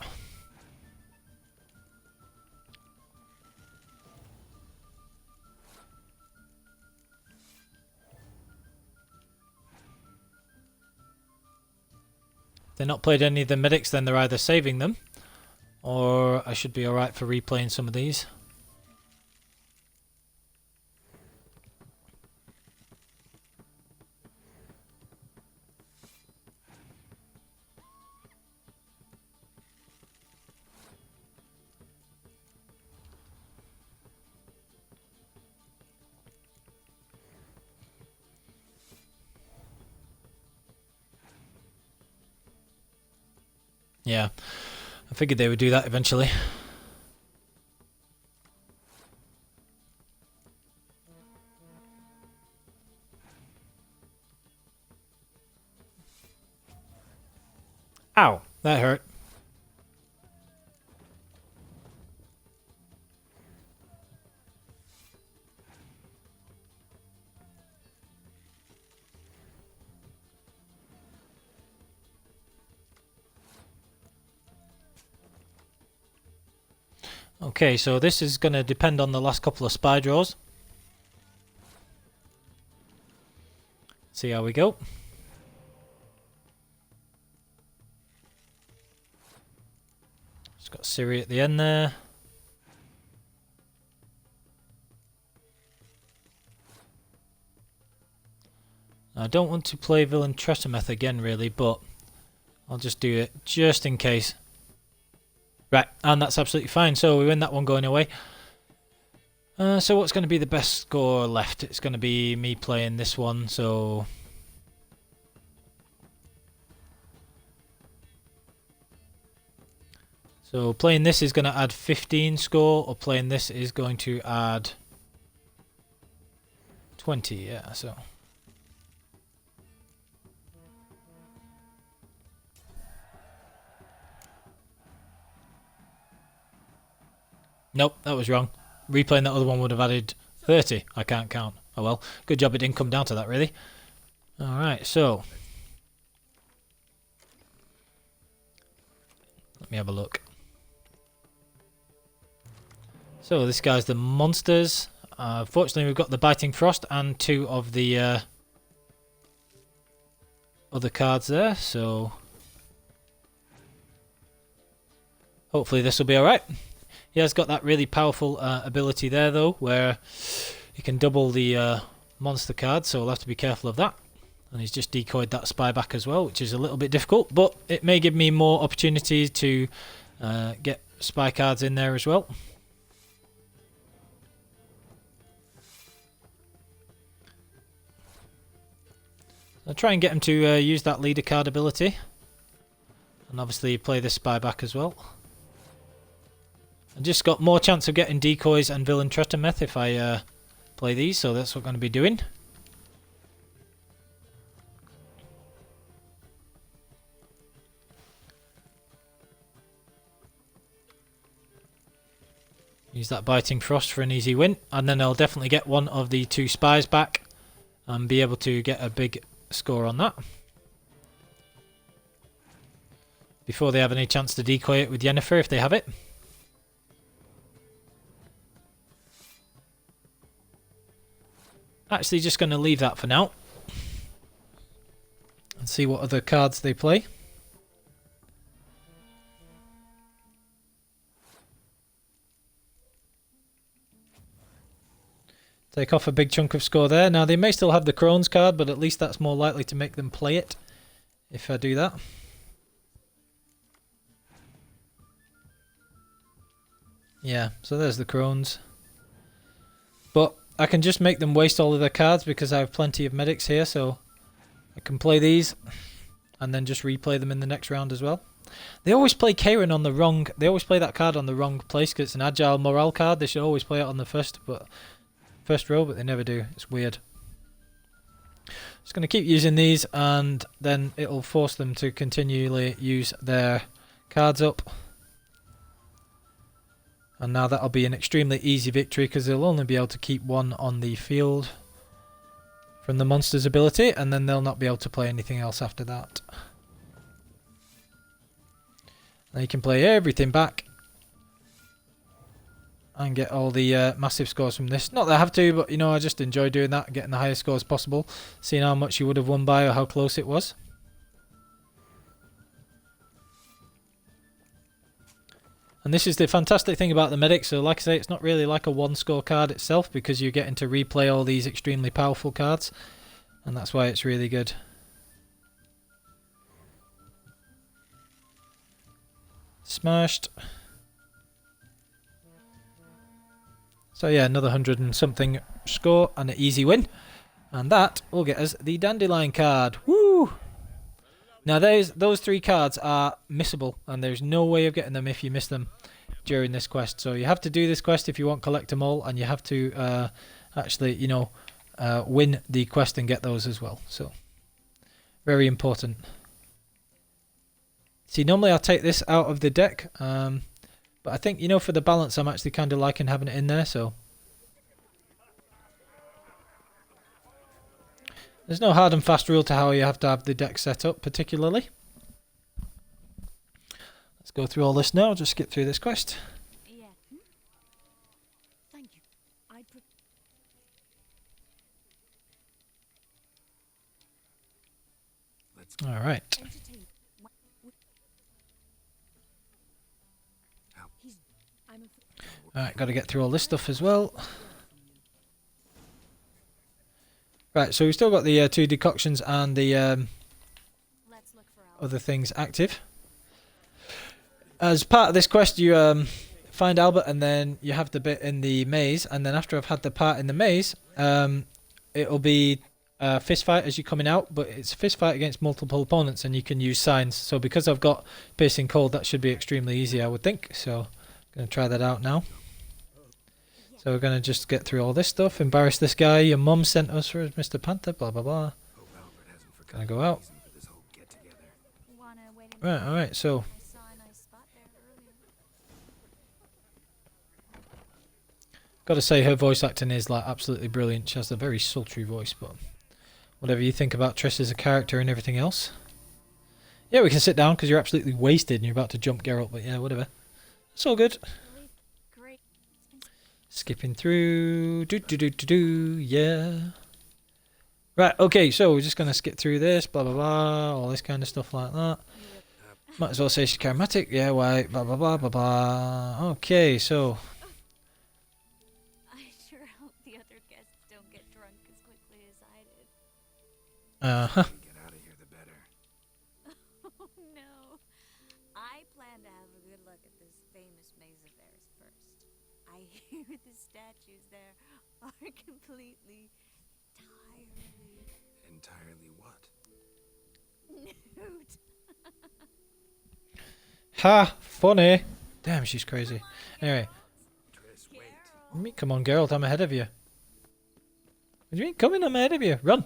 If they're not played any of the medics, then they're either saving them, or I should be alright for replaying some of these. Yeah, I figured they would do that eventually. Ow, that hurt. Okay, so this is going to depend on the last couple of spy draws. See how we go. It's got Ciri at the end there. I don't want to play Villain Tresameth again really, but I'll just do it just in case. Right, and that's absolutely fine. So we win that one going away. So what's going to be the best score left? It's going to be me playing this one, so... So playing this is going to add 15 score, or playing this is going to add 20, yeah, so... Nope, that was wrong. Replaying that other one would have added 30. I can't count. Oh well. Good job it didn't come down to that, really. Alright, so... Let me have a look. So, this guy's the monsters. Fortunately, we've got the Biting Frost and 2 of the other cards there, so... Hopefully this will be alright. He has got that really powerful ability there, though, where he can double the monster card, so we'll have to be careful of that. And he's just decoyed that spy back as well, which is a little bit difficult, but it may give me more opportunities to get spy cards in there as well. I'll try and get him to use that leader card ability, and obviously play this spy back as well. I just got more chance of getting decoys and Villain Tresameth if I play these, so that's what I'm going to be doing. Use that Biting Frost for an easy win, and then I'll definitely get one of the 2 spies back and be able to get a big score on that. Before they have any chance to decoy it with Yennefer if they have it. Actually just going to leave that for now and see what other cards they play. Take off a big chunk of score there. Now they may still have the Crohn's card, but at least that's more likely to make them play it if I do that. Yeah, so there's the Crohn's. But I can just make them waste all of their cards because I have plenty of medics here, so I can play these and then just replay them in the next round as well. They always play Karen on the wrong... They always play that card on the wrong place because it's an agile morale card. They should always play it on the first row, but they never do. It's weird. Just going to keep using these, and then it'll force them to continually use their cards up. And now that'll be an extremely easy victory because they'll only be able to keep one on the field from the monster's ability, and then they'll not be able to play anything else after that. Now you can play everything back and get all the massive scores from this. Not that I have to, but you know, I just enjoy doing that, getting the highest scores possible, seeing how much you would have won by or how close it was. And this is the fantastic thing about the medic. So like I say, it's not really like a one score card itself because you're getting to replay all these extremely powerful cards, and that's why it's really good. Smashed. So yeah, another 100 and something score and an easy win. And that will get us the Dandelion card. Woo! Now those 3 cards are missable, and there's no way of getting them if you miss them during this quest. So you have to do this quest if you want to collect them all, and you have to actually, you know, win the quest and get those as well. So very important. See, normally I'll take this out of the deck, but I think, you know, for the balance, I'm actually kind of liking having it in there. So there's no hard and fast rule to how you have to have the deck set up particularly. Let's go through all this now. Just skip through this quest. Yeah. Thank you. Let's All right. Entertain. All right, got to get through all this stuff as well. Right, so we've still got the 2 decoctions and the Let's look for Albert. other things active. As part of this quest, you find Albert, and then you have the bit in the maze, and then after I've had the part in the maze, it'll be a fist fight as you're coming out, but it's a fist fight against multiple opponents, and you can use signs. So because I've got Piercing Cold, that should be extremely easy, I would think. So I'm going to try that out now. So we're going to just get through all this stuff. Embarrass this guy. Your mum sent us for Mr. Panther. Blah, blah, blah. Gonna go out. Wanna wait a minute? Right, alright, so I saw a nice spot there earlier. gotta say her voice acting is like absolutely brilliant. She has a very sultry voice, but whatever you think about Triss as a character and everything else. Yeah, we can sit down because you're absolutely wasted and you're about to jump Geralt, but yeah, whatever. It's all good. Really great. Skipping through. Yeah. Right, okay, so we're just going to skip through this, blah, blah, blah, all this kind of stuff like that. Might as well say she's charismatic. Yeah, white, blah, blah, blah, blah, blah. Okay, so. I sure hope the other guests don't get drunk as quickly as I did. Uh-huh. get out of here, the better. Oh no. I plan to have a good look at this famous maze of theirs first. I hear the statues there are completely, Entirely what? nude. Ha! Funny! Damn, she's crazy. Anyway. Triss, wait. What do you mean, come on, Geralt, I'm ahead of you. What do you mean, come in, I'm ahead of you. Run!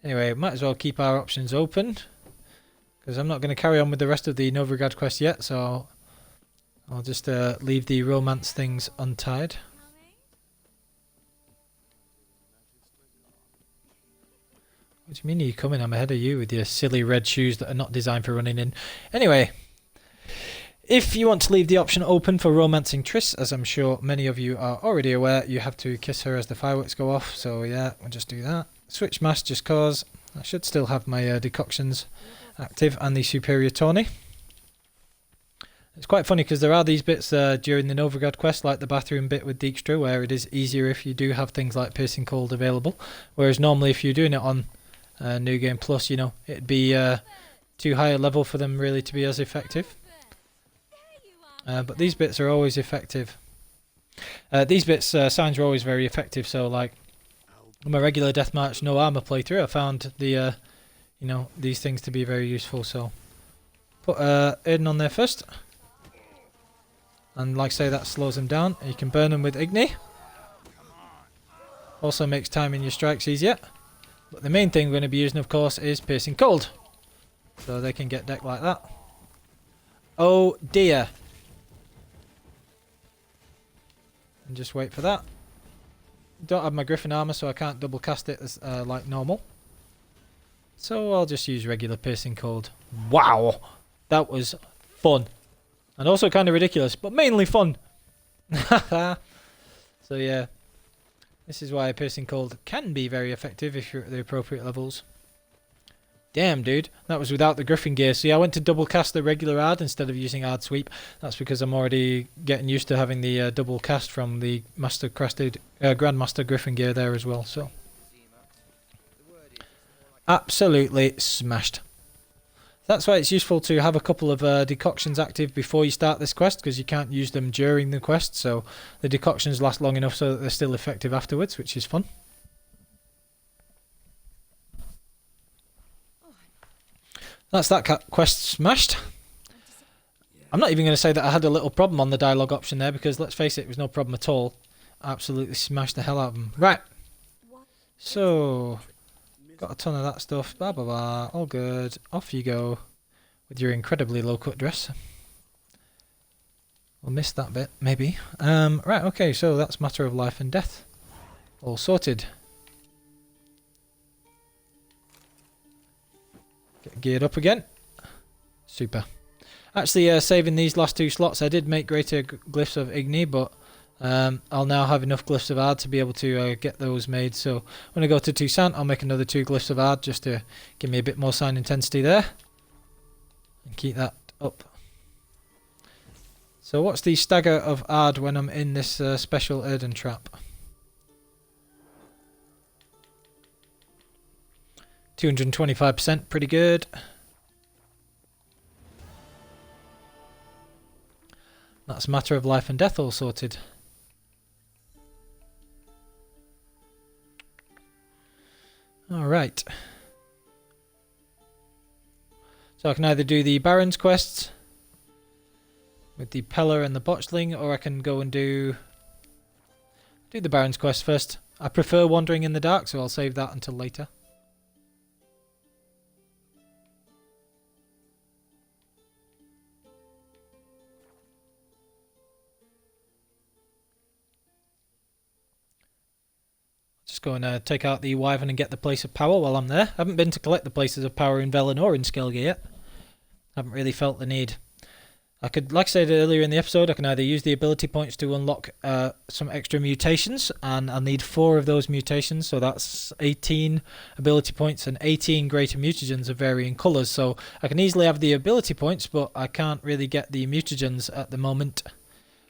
Anyway, might as well keep our options open, because I'm not going to carry on with the rest of the Nilfgaard quest yet, so I'll just leave the romance things untied. What do you mean are you coming? I'm ahead of you with your silly red shoes that are not designed for running in. Anyway, if you want to leave the option open for romancing Triss, as I'm sure many of you are already aware, you have to kiss her as the fireworks go off, so yeah, we'll just do that. Switch mass just cause I should still have my decoctions active and the superior tawny. It's quite funny because there are these bits during the Nilfgaard quest, like the bathroom bit with Dijkstra, where it is easier if you do have things like Piercing Cold available, whereas normally if you're doing it on New Game Plus, you know, it'd be too high a level for them really to be as effective. But these bits are always effective. These bits, signs are always very effective, so like on my regular deathmatch no armor playthrough, I found the you know, these things to be very useful. So put Aard on there first, and like I say, that slows them down. You can burn them with Igni. Also makes timing your strikes easier. But the main thing we're going to be using, of course, is Piercing Cold. So they can get decked like that. Oh dear. And just wait for that. Don't have my Griffin armor, so I can't double cast it as like normal. So I'll just use regular Piercing Cold. Wow! That was fun. And also kind of ridiculous, but mainly fun. So yeah. This is why Piercing Cold can be very effective if you're at the appropriate levels. Damn, dude. That was without the Griffin gear. See, I went to double cast the regular Aard instead of using Aard Sweep. That's because I'm already getting used to having the double cast from the Grandmaster Griffin gear there as well. So, absolutely smashed. That's why it's useful to have a couple of decoctions active before you start this quest, because you can't use them during the quest. So the decoctions last long enough so that they're still effective afterwards, which is fun. That's that quest smashed. I'm not even going to say that I had a little problem on the dialogue option there, because let's face it, it was no problem at all. I absolutely smashed the hell out of them. Right. So, got a ton of that stuff. Blah, blah, blah. All good. Off you go with your incredibly low-cut dress. We'll miss that bit, maybe. Right, okay, so that's matter of life and death. All sorted. Get geared up again. Super. Actually, saving these last two slots, I did make greater glyphs of Igni, but I'll now have enough glyphs of Aard to be able to get those made. So when I go to Toussaint, I'll make another 2 glyphs of Aard just to give me a bit more sign intensity there. And keep that up. So what's the stagger of Aard when I'm in this special Erden trap? 225%, pretty good. That's matter of life and death all sorted. Alright. So I can either do the Baron's quests with the Pellar and the Botchling, or I can go and do the Baron's quest first. I prefer wandering in the dark, so I'll save that until later. Just go and take out the Wyvern and get the Place of Power while I'm there. I haven't been to collect the Places of Power in Velen or in Skellige yet. Haven't really felt the need. I could, like I said earlier in the episode, I can either use the ability points to unlock some extra mutations, and I'll need 4 of those mutations, so that's 18 ability points and 18 greater mutagens of varying colours. So I can easily have the ability points, but I can't really get the mutagens at the moment.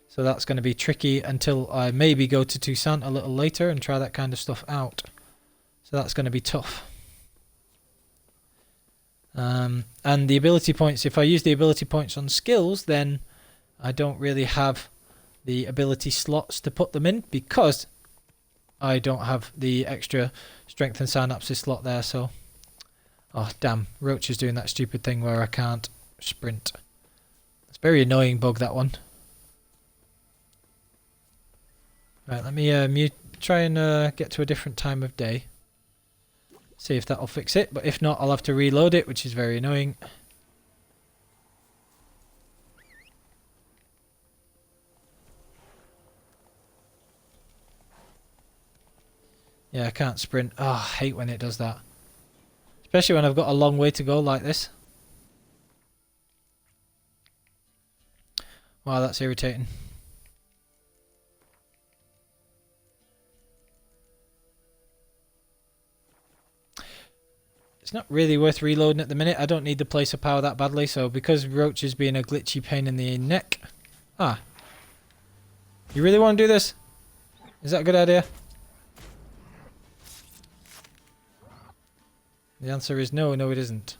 So that's going to be tricky until I maybe go to Toussaint a little later and try that kind of stuff out. So that's going to be tough. And the ability points, if I use the ability points on skills, then I don't really have the ability slots to put them in, because I don't have the extra strength and synapsis slot there. So, oh damn, Roach is doing that stupid thing where I can't sprint. It's a very annoying bug, that one. Right, let me try and get to a different time of day. See if that'll fix it, but if not, I'll have to reload it, which is very annoying. Yeah, I can't sprint. Oh, I hate when it does that. Especially when I've got a long way to go like this. Wow, that's irritating. It's not really worth reloading at the minute. I don't need the Place of Power that badly, so because Roach is being a glitchy pain in the neck... Ah. You really want to do this? Is that a good idea? The answer is no, no it isn't.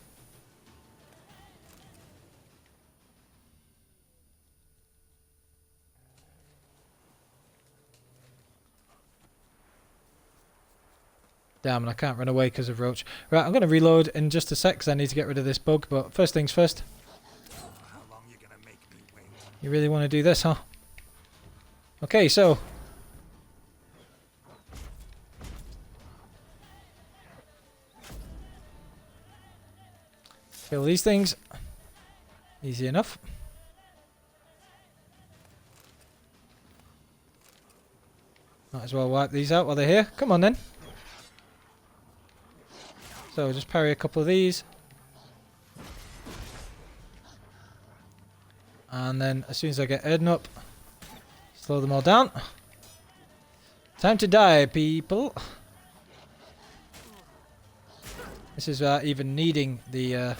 Damn, and I can't run away because of Roach. Right, I'm going to reload in just a sec because I need to get rid of this bug. But first things first. How long you gonna make me wait? You really want to do this, huh? Okay, so. Kill these things. Easy enough. Might as well wipe these out while they're here. Come on then. So just parry a couple of these. And then as soon as I get Erden up, slow them all down. Time to die, people. This is even needing the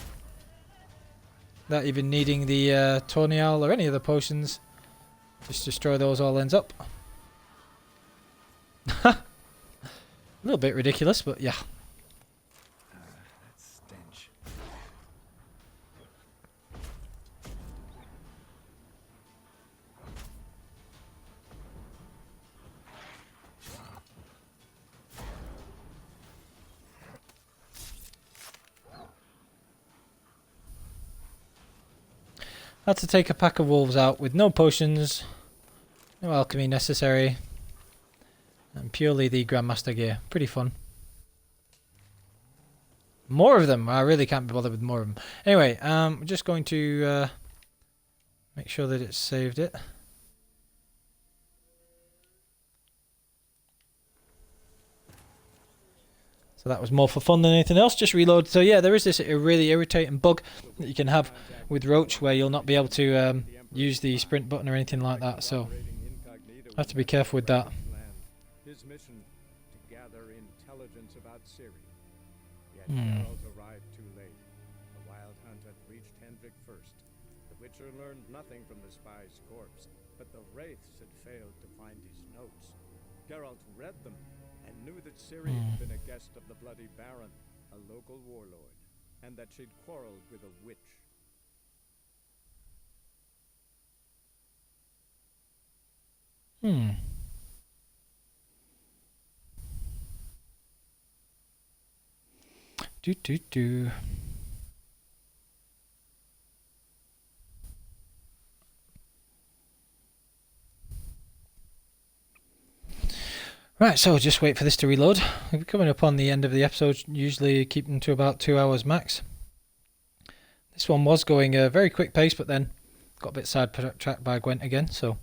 not even needing the Tornial or any other potions. Just destroy those all ends up. A little bit ridiculous, but yeah. That stench. Had to take a pack of wolves out with no potions, no alchemy necessary, and purely the Grandmaster gear. Pretty fun. More of them! I really can't be bothered with more of them. Anyway, we're just going to make sure that it's saved it. So that was more for fun than anything else, just reload. So yeah, there is this really irritating bug that you can have with Roach where you'll not be able to use the sprint button or anything like that, so I have to be careful with that. His mission to gather intelligence about Ciri. Yet Geralt arrived too late. The Wild Hunt had reached Hendrik first. The Witcher learned nothing from the spy's corpse, but the Wraiths had failed to find his notes. Geralt read them and knew that Ciri had been a guest of the Bloody Baron, a local warlord, and that she'd quarreled with a witch. Do. Right, so just wait for this to reload. We're coming up on the end of the episode, usually keep them to about 2 hours max. This one was going a very quick pace, but then got a bit sidetracked by Gwent again, so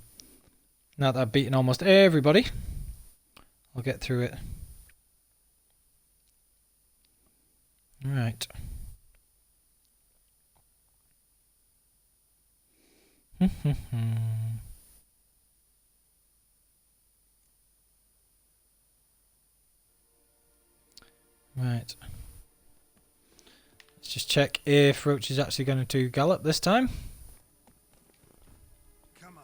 now that I've beaten almost everybody, I'll get through it. Right. Right. Let's just check if Roach is actually going to gallop this time. Come on.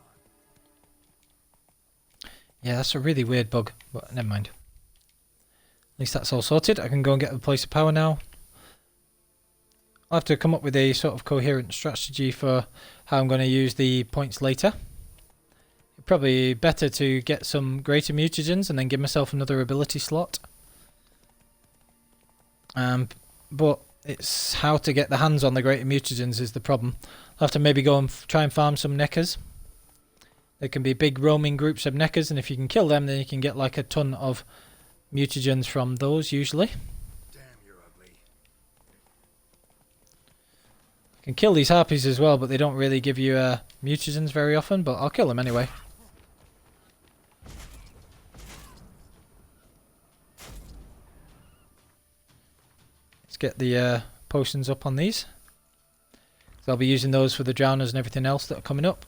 Yeah, that's a really weird bug, but never mind. At least that's all sorted. I can go and get the place of power now. I'll have to come up with a sort of coherent strategy for how I'm going to use the points later. Probably better to get some greater mutagens and then give myself another ability slot. But it's how to get the hands on the greater mutagens is the problem. I'll have to maybe go and try and farm some neckers. There can be big roaming groups of neckers, and if you can kill them, then you can get like a ton of mutagens from those usually. Damn, you're ugly. You can kill these harpies as well, but they don't really give you mutagens very often, but I'll kill them anyway. Let's get the potions up on these. So I'll be using those for the drowners and everything else that are coming up.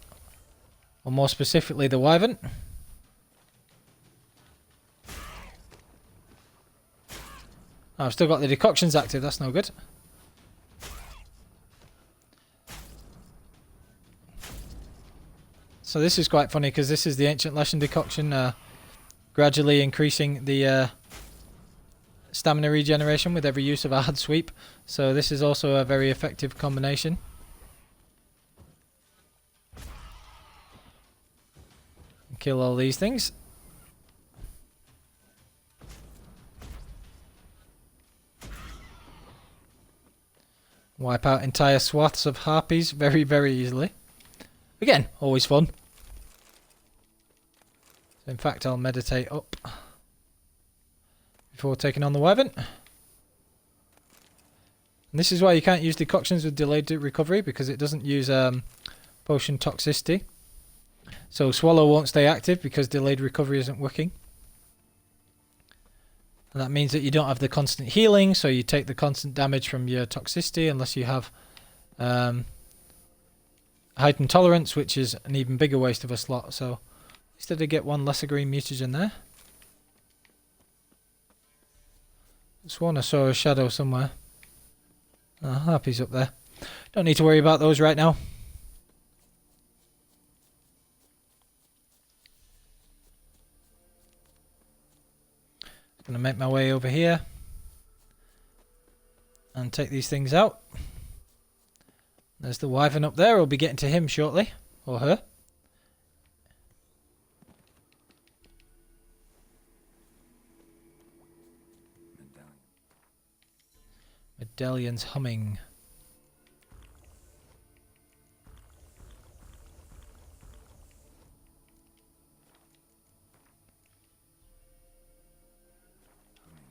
Or more specifically the Wyvern. Oh, I've still got the decoctions active, that's no good. So this is quite funny because this is the Ancient Lesson decoction, gradually increasing the stamina regeneration with every use of Aard sweep. So this is also a very effective combination. Kill all these things. Wipe out entire swaths of harpies very, very easily. Again, always fun. So in fact, I'll meditate up before taking on the Wyvern. And this is why you can't use decoctions with delayed recovery, because it doesn't use potion toxicity. So swallow won't stay active because delayed recovery isn't working. And that means that you don't have the constant healing, so you take the constant damage from your toxicity unless you have heightened tolerance, which is an even bigger waste of a slot. So at least I did get one lesser green mutagen there. I sworn I saw a shadow somewhere. Harpy's up there. Don't need to worry about those right now. Gonna make my way over here and take these things out. There's the Wyvern up there. We'll be getting to him shortly, or her. Medallion's humming.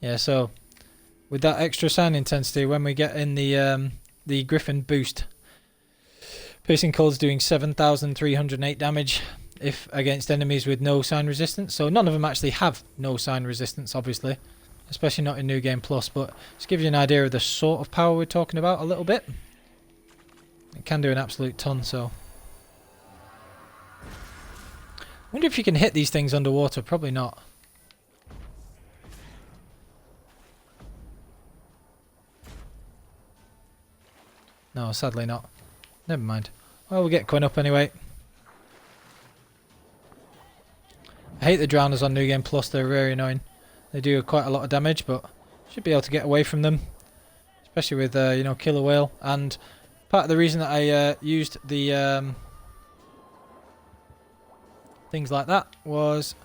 Yeah, so with that extra sound intensity, when we get in the Griffin boost, piercing cold's doing 7,308 damage if against enemies with no sign resistance. So none of them actually have no sign resistance, obviously, especially not in New Game Plus. But just gives you an idea of the sort of power we're talking about a little bit. It can do an absolute ton. So I wonder if you can hit these things underwater. Probably not. No, sadly not. Never mind. Well, we'll get Quinn up anyway. I hate the drowners on New Game Plus. They're very annoying. They do quite a lot of damage, but should be able to get away from them, especially with you know, killer whale. And part of the reason that I used the things like that was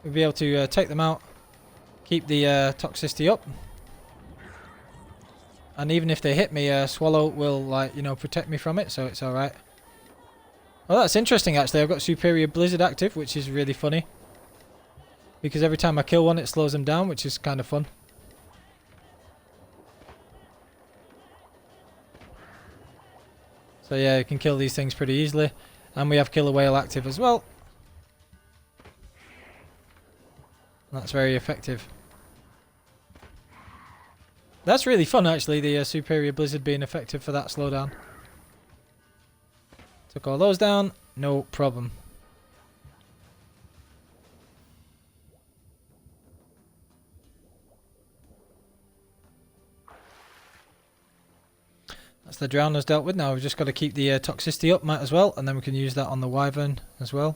we'll be able to take them out, keep the toxicity up. And even if they hit me, Swallow will, like, you know, protect me from it, so it's alright. Well, that's interesting, actually. I've got Superior Blizzard active, which is really funny. Because every time I kill one, it slows them down, which is kind of fun. So yeah, you can kill these things pretty easily. And we have Killer Whale active as well. And that's very effective. That's really fun, actually, the Superior Blizzard being effective for that slowdown. Took all those down, no problem. That's the drowners dealt with. Now we've just got to keep the toxicity up, might as well, and then we can use that on the Wyvern as well.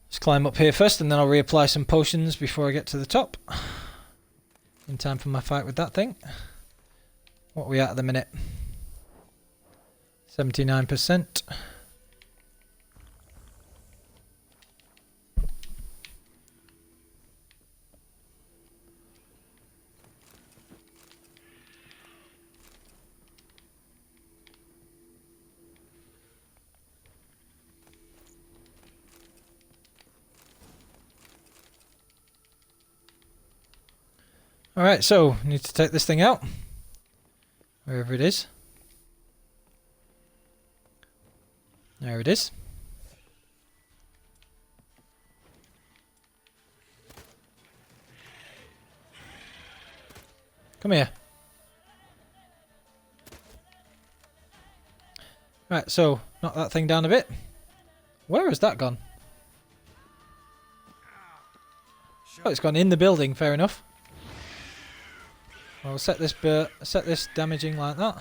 Let's climb up here first, and then I'll reapply some potions before I get to the top. In time for my fight with that thing. What are we at the minute? 79%. Alright, so need to take this thing out. Wherever it is. There it is. Come here. Right, so knock that thing down a bit. Where has that gone? Oh, it's gone in the building, fair enough. I'll set this damaging like that.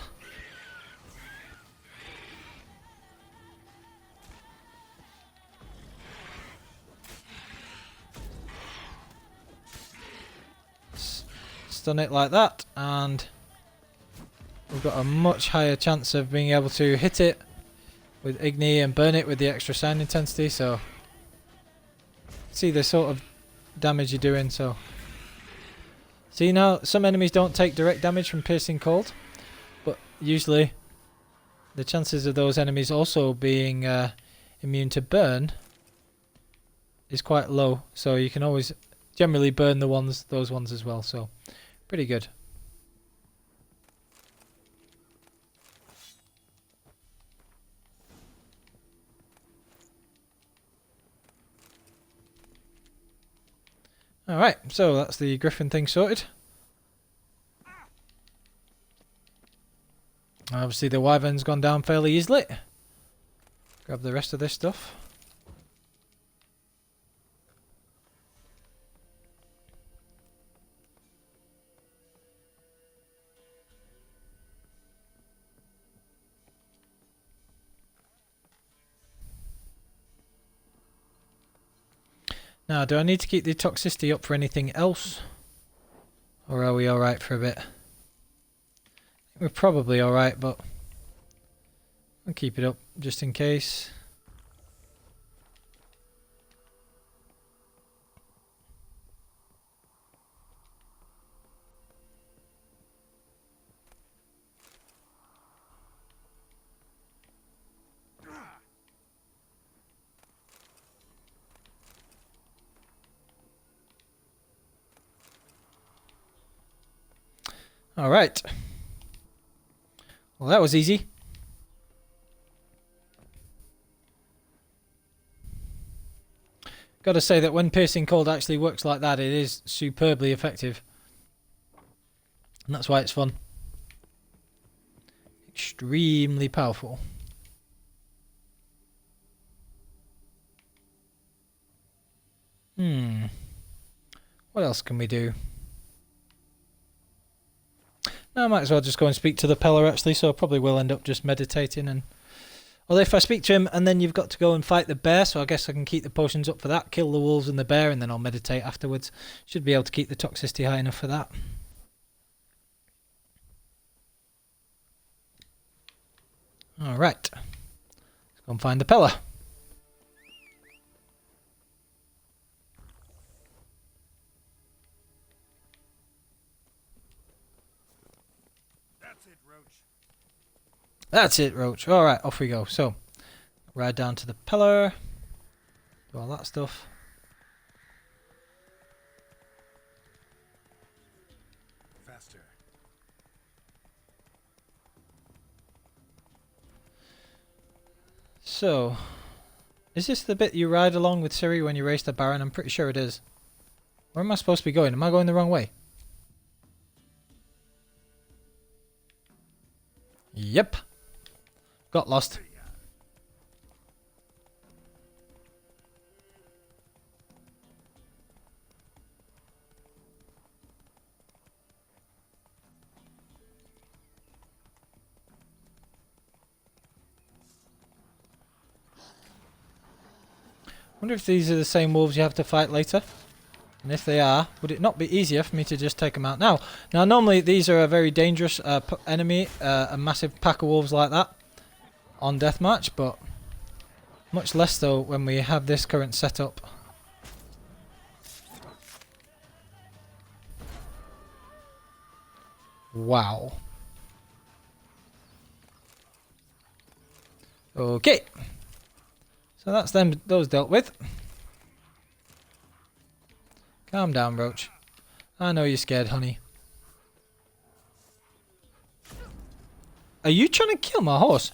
Stun it like that, and we've got a much higher chance of being able to hit it with Igni and burn it with the extra sound intensity. So see the sort of damage you're doing. So see, now some enemies don't take direct damage from piercing cold, but usually the chances of those enemies also being immune to burn is quite low, so you can always generally burn those ones as well, so pretty good. Alright, so that's the griffin thing sorted. Obviously the wyvern's gone down fairly easily. Grab the rest of this stuff. Now, do I need to keep the toxicity up for anything else? Or are we alright for a bit? We're probably alright, but I'll keep it up just in case. Alright. Well, that was easy. Gotta say that when piercing cold actually works like that, it is superbly effective. And that's why it's fun. Extremely powerful. What else can we do? No, I might as well just go and speak to the Pellar actually, so I probably will end up just meditating. And although if I speak to him and then you've got to go and fight the bear, so I guess I can keep the potions up for that, kill the wolves and the bear, and then I'll meditate afterwards. Should be able to keep the toxicity high enough for that. Alright. Let's go and find the Pellar. That's it, Roach. Alright, off we go. So, ride down to the Pellar. Do all that stuff. Faster. So, is this the bit you ride along with Ciri when you race the Baron? I'm pretty sure it is. Where am I supposed to be going? Am I going the wrong way? Yep. Got lost. Wonder if these are the same wolves you have to fight later. And if they are, would it not be easier for me to just take them out now? Now, normally these are a very dangerous enemy, a massive pack of wolves like that on deathmatch, but much less so when we have this current setup. Wow. Okay. So that's those dealt with. Calm down, Roach. I know you're scared, honey. Are you trying to kill my horse?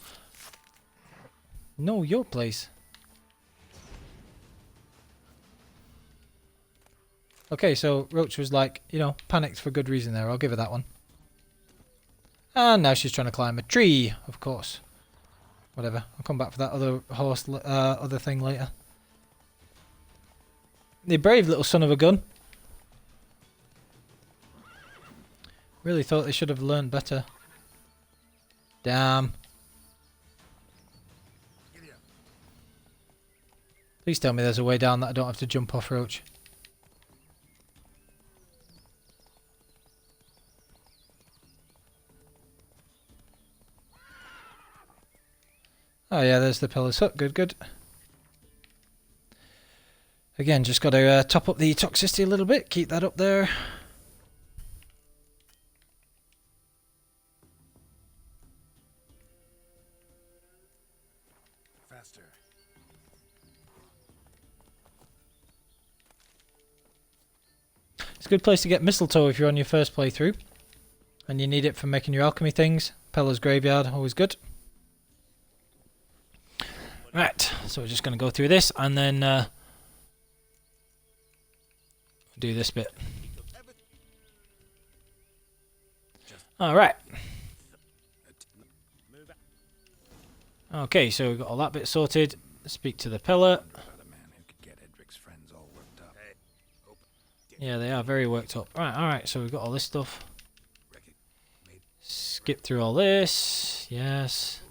No, your place. Okay, so Roach was like, you know, panicked for good reason there. I'll give her that one. And now she's trying to climb a tree, of course. Whatever. I'll come back for that other horse, other thing later. The brave little son of a gun. Really thought they should have learned better. Damn. Please tell me there's a way down that I don't have to jump off, Roach. Oh yeah, there's the Pellar's hut. Good, good. Again, just got to top up the toxicity a little bit. Keep that up there. Faster. a good place to get mistletoe if you're on your first playthrough. And you need it for making your alchemy things. Pellar's graveyard, always good. Right, so we're just going to go through this and then do this bit. Alright. Okay, so we've got all that bit sorted. Speak to the Pellar. Yeah, they are very worked up. Right, alright, so we've got all this stuff. Skip through all this. Yes.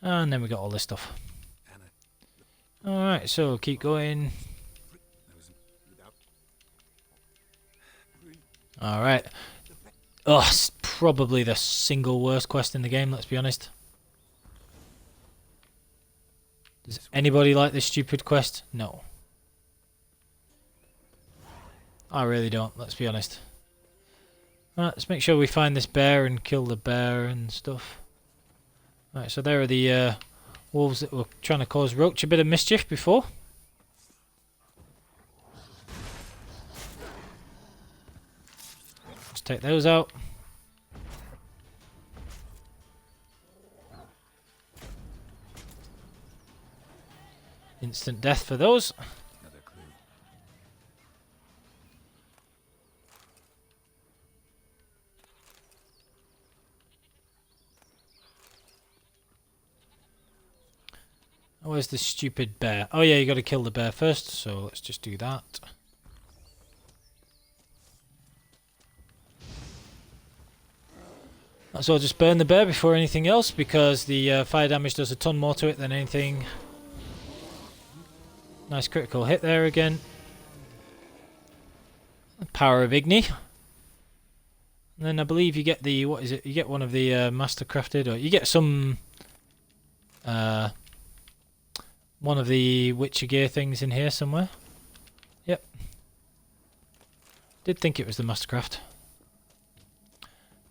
And then we got all this stuff. Alright, so keep going. Alright. Oh, it's probably the single worst quest in the game, let's be honest. Does anybody like this stupid quest? No. I really don't, let's be honest. Right, let's make sure we find this bear and kill the bear and stuff. Right, so there are the wolves that were trying to cause Roach a bit of mischief before. Let's take those out. Instant death for those. Where's the stupid bear? Oh yeah, you got to kill the bear first, so let's just do that. So I'll just burn the bear before anything else, because the fire damage does a ton more to it than anything. Nice critical hit there again. Power of Igni. And then I believe you get the, what is it? You get one of the mastercrafted, or you get some one of the Witcher gear things in here somewhere. Yep. Did think it was the mastercraft.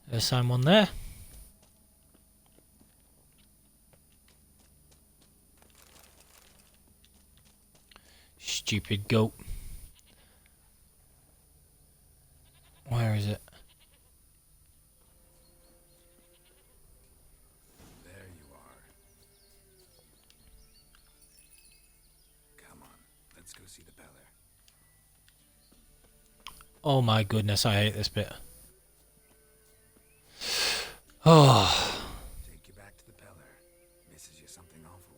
There's one there. Stupid goat. Where is it? There you are. Come on, let's go see the Pellar. Oh my goodness, I hate this bit. Oh. Take you back to the Pellar. Misses you something awful.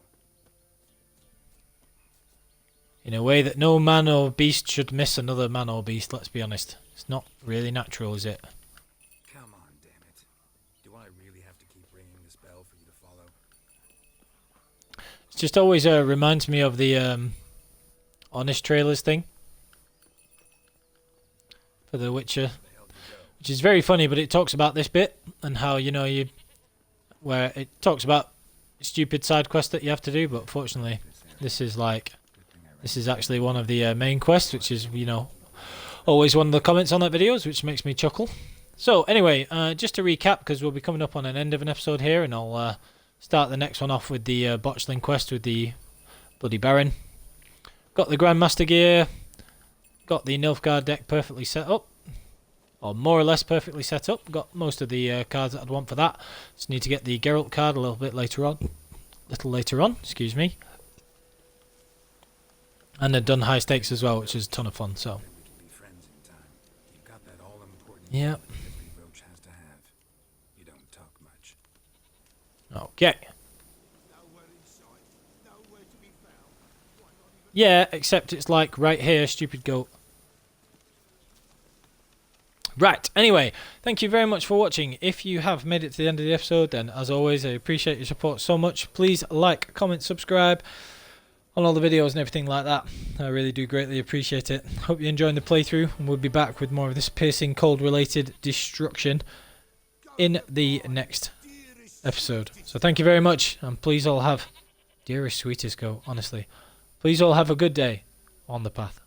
In a way that no man or beast should miss another man or beast, let's be honest. It's not really natural, is it? Come on, damn it. Do I really have to keep ringing this bell for you to follow? It just always reminds me of the Honest Trailers thing. For The Witcher. Which is very funny, but it talks about this bit and how, you know, where it talks about stupid side quests that you have to do, but fortunately this is actually one of the main quests, which is, you know, always one of the comments on that videos, which makes me chuckle. So anyway, just to recap, because we'll be coming up on an end of an episode here, and I'll start the next one off with the Botchling quest with the Bloody Baron. Got the Grandmaster gear, got the Nilfgaard deck perfectly set up. Or more or less perfectly set up. Got most of the cards that I'd want for that. Just need to get the Geralt card a little later on, excuse me. And I've done high stakes as well, which is a ton of fun. So, yeah. Okay. Yeah, except it's like right here, stupid goat. Right, anyway, thank you very much for watching. If you have made it to the end of the episode, then as always, I appreciate your support so much. Please like, comment, subscribe on all the videos and everything like that. I really do greatly appreciate it. Hope you're enjoying the playthrough, and we'll be back with more of this piercing cold related destruction in the next episode. So thank you very much, and please all have, dearest sweetest go, honestly, please all have a good day on the path.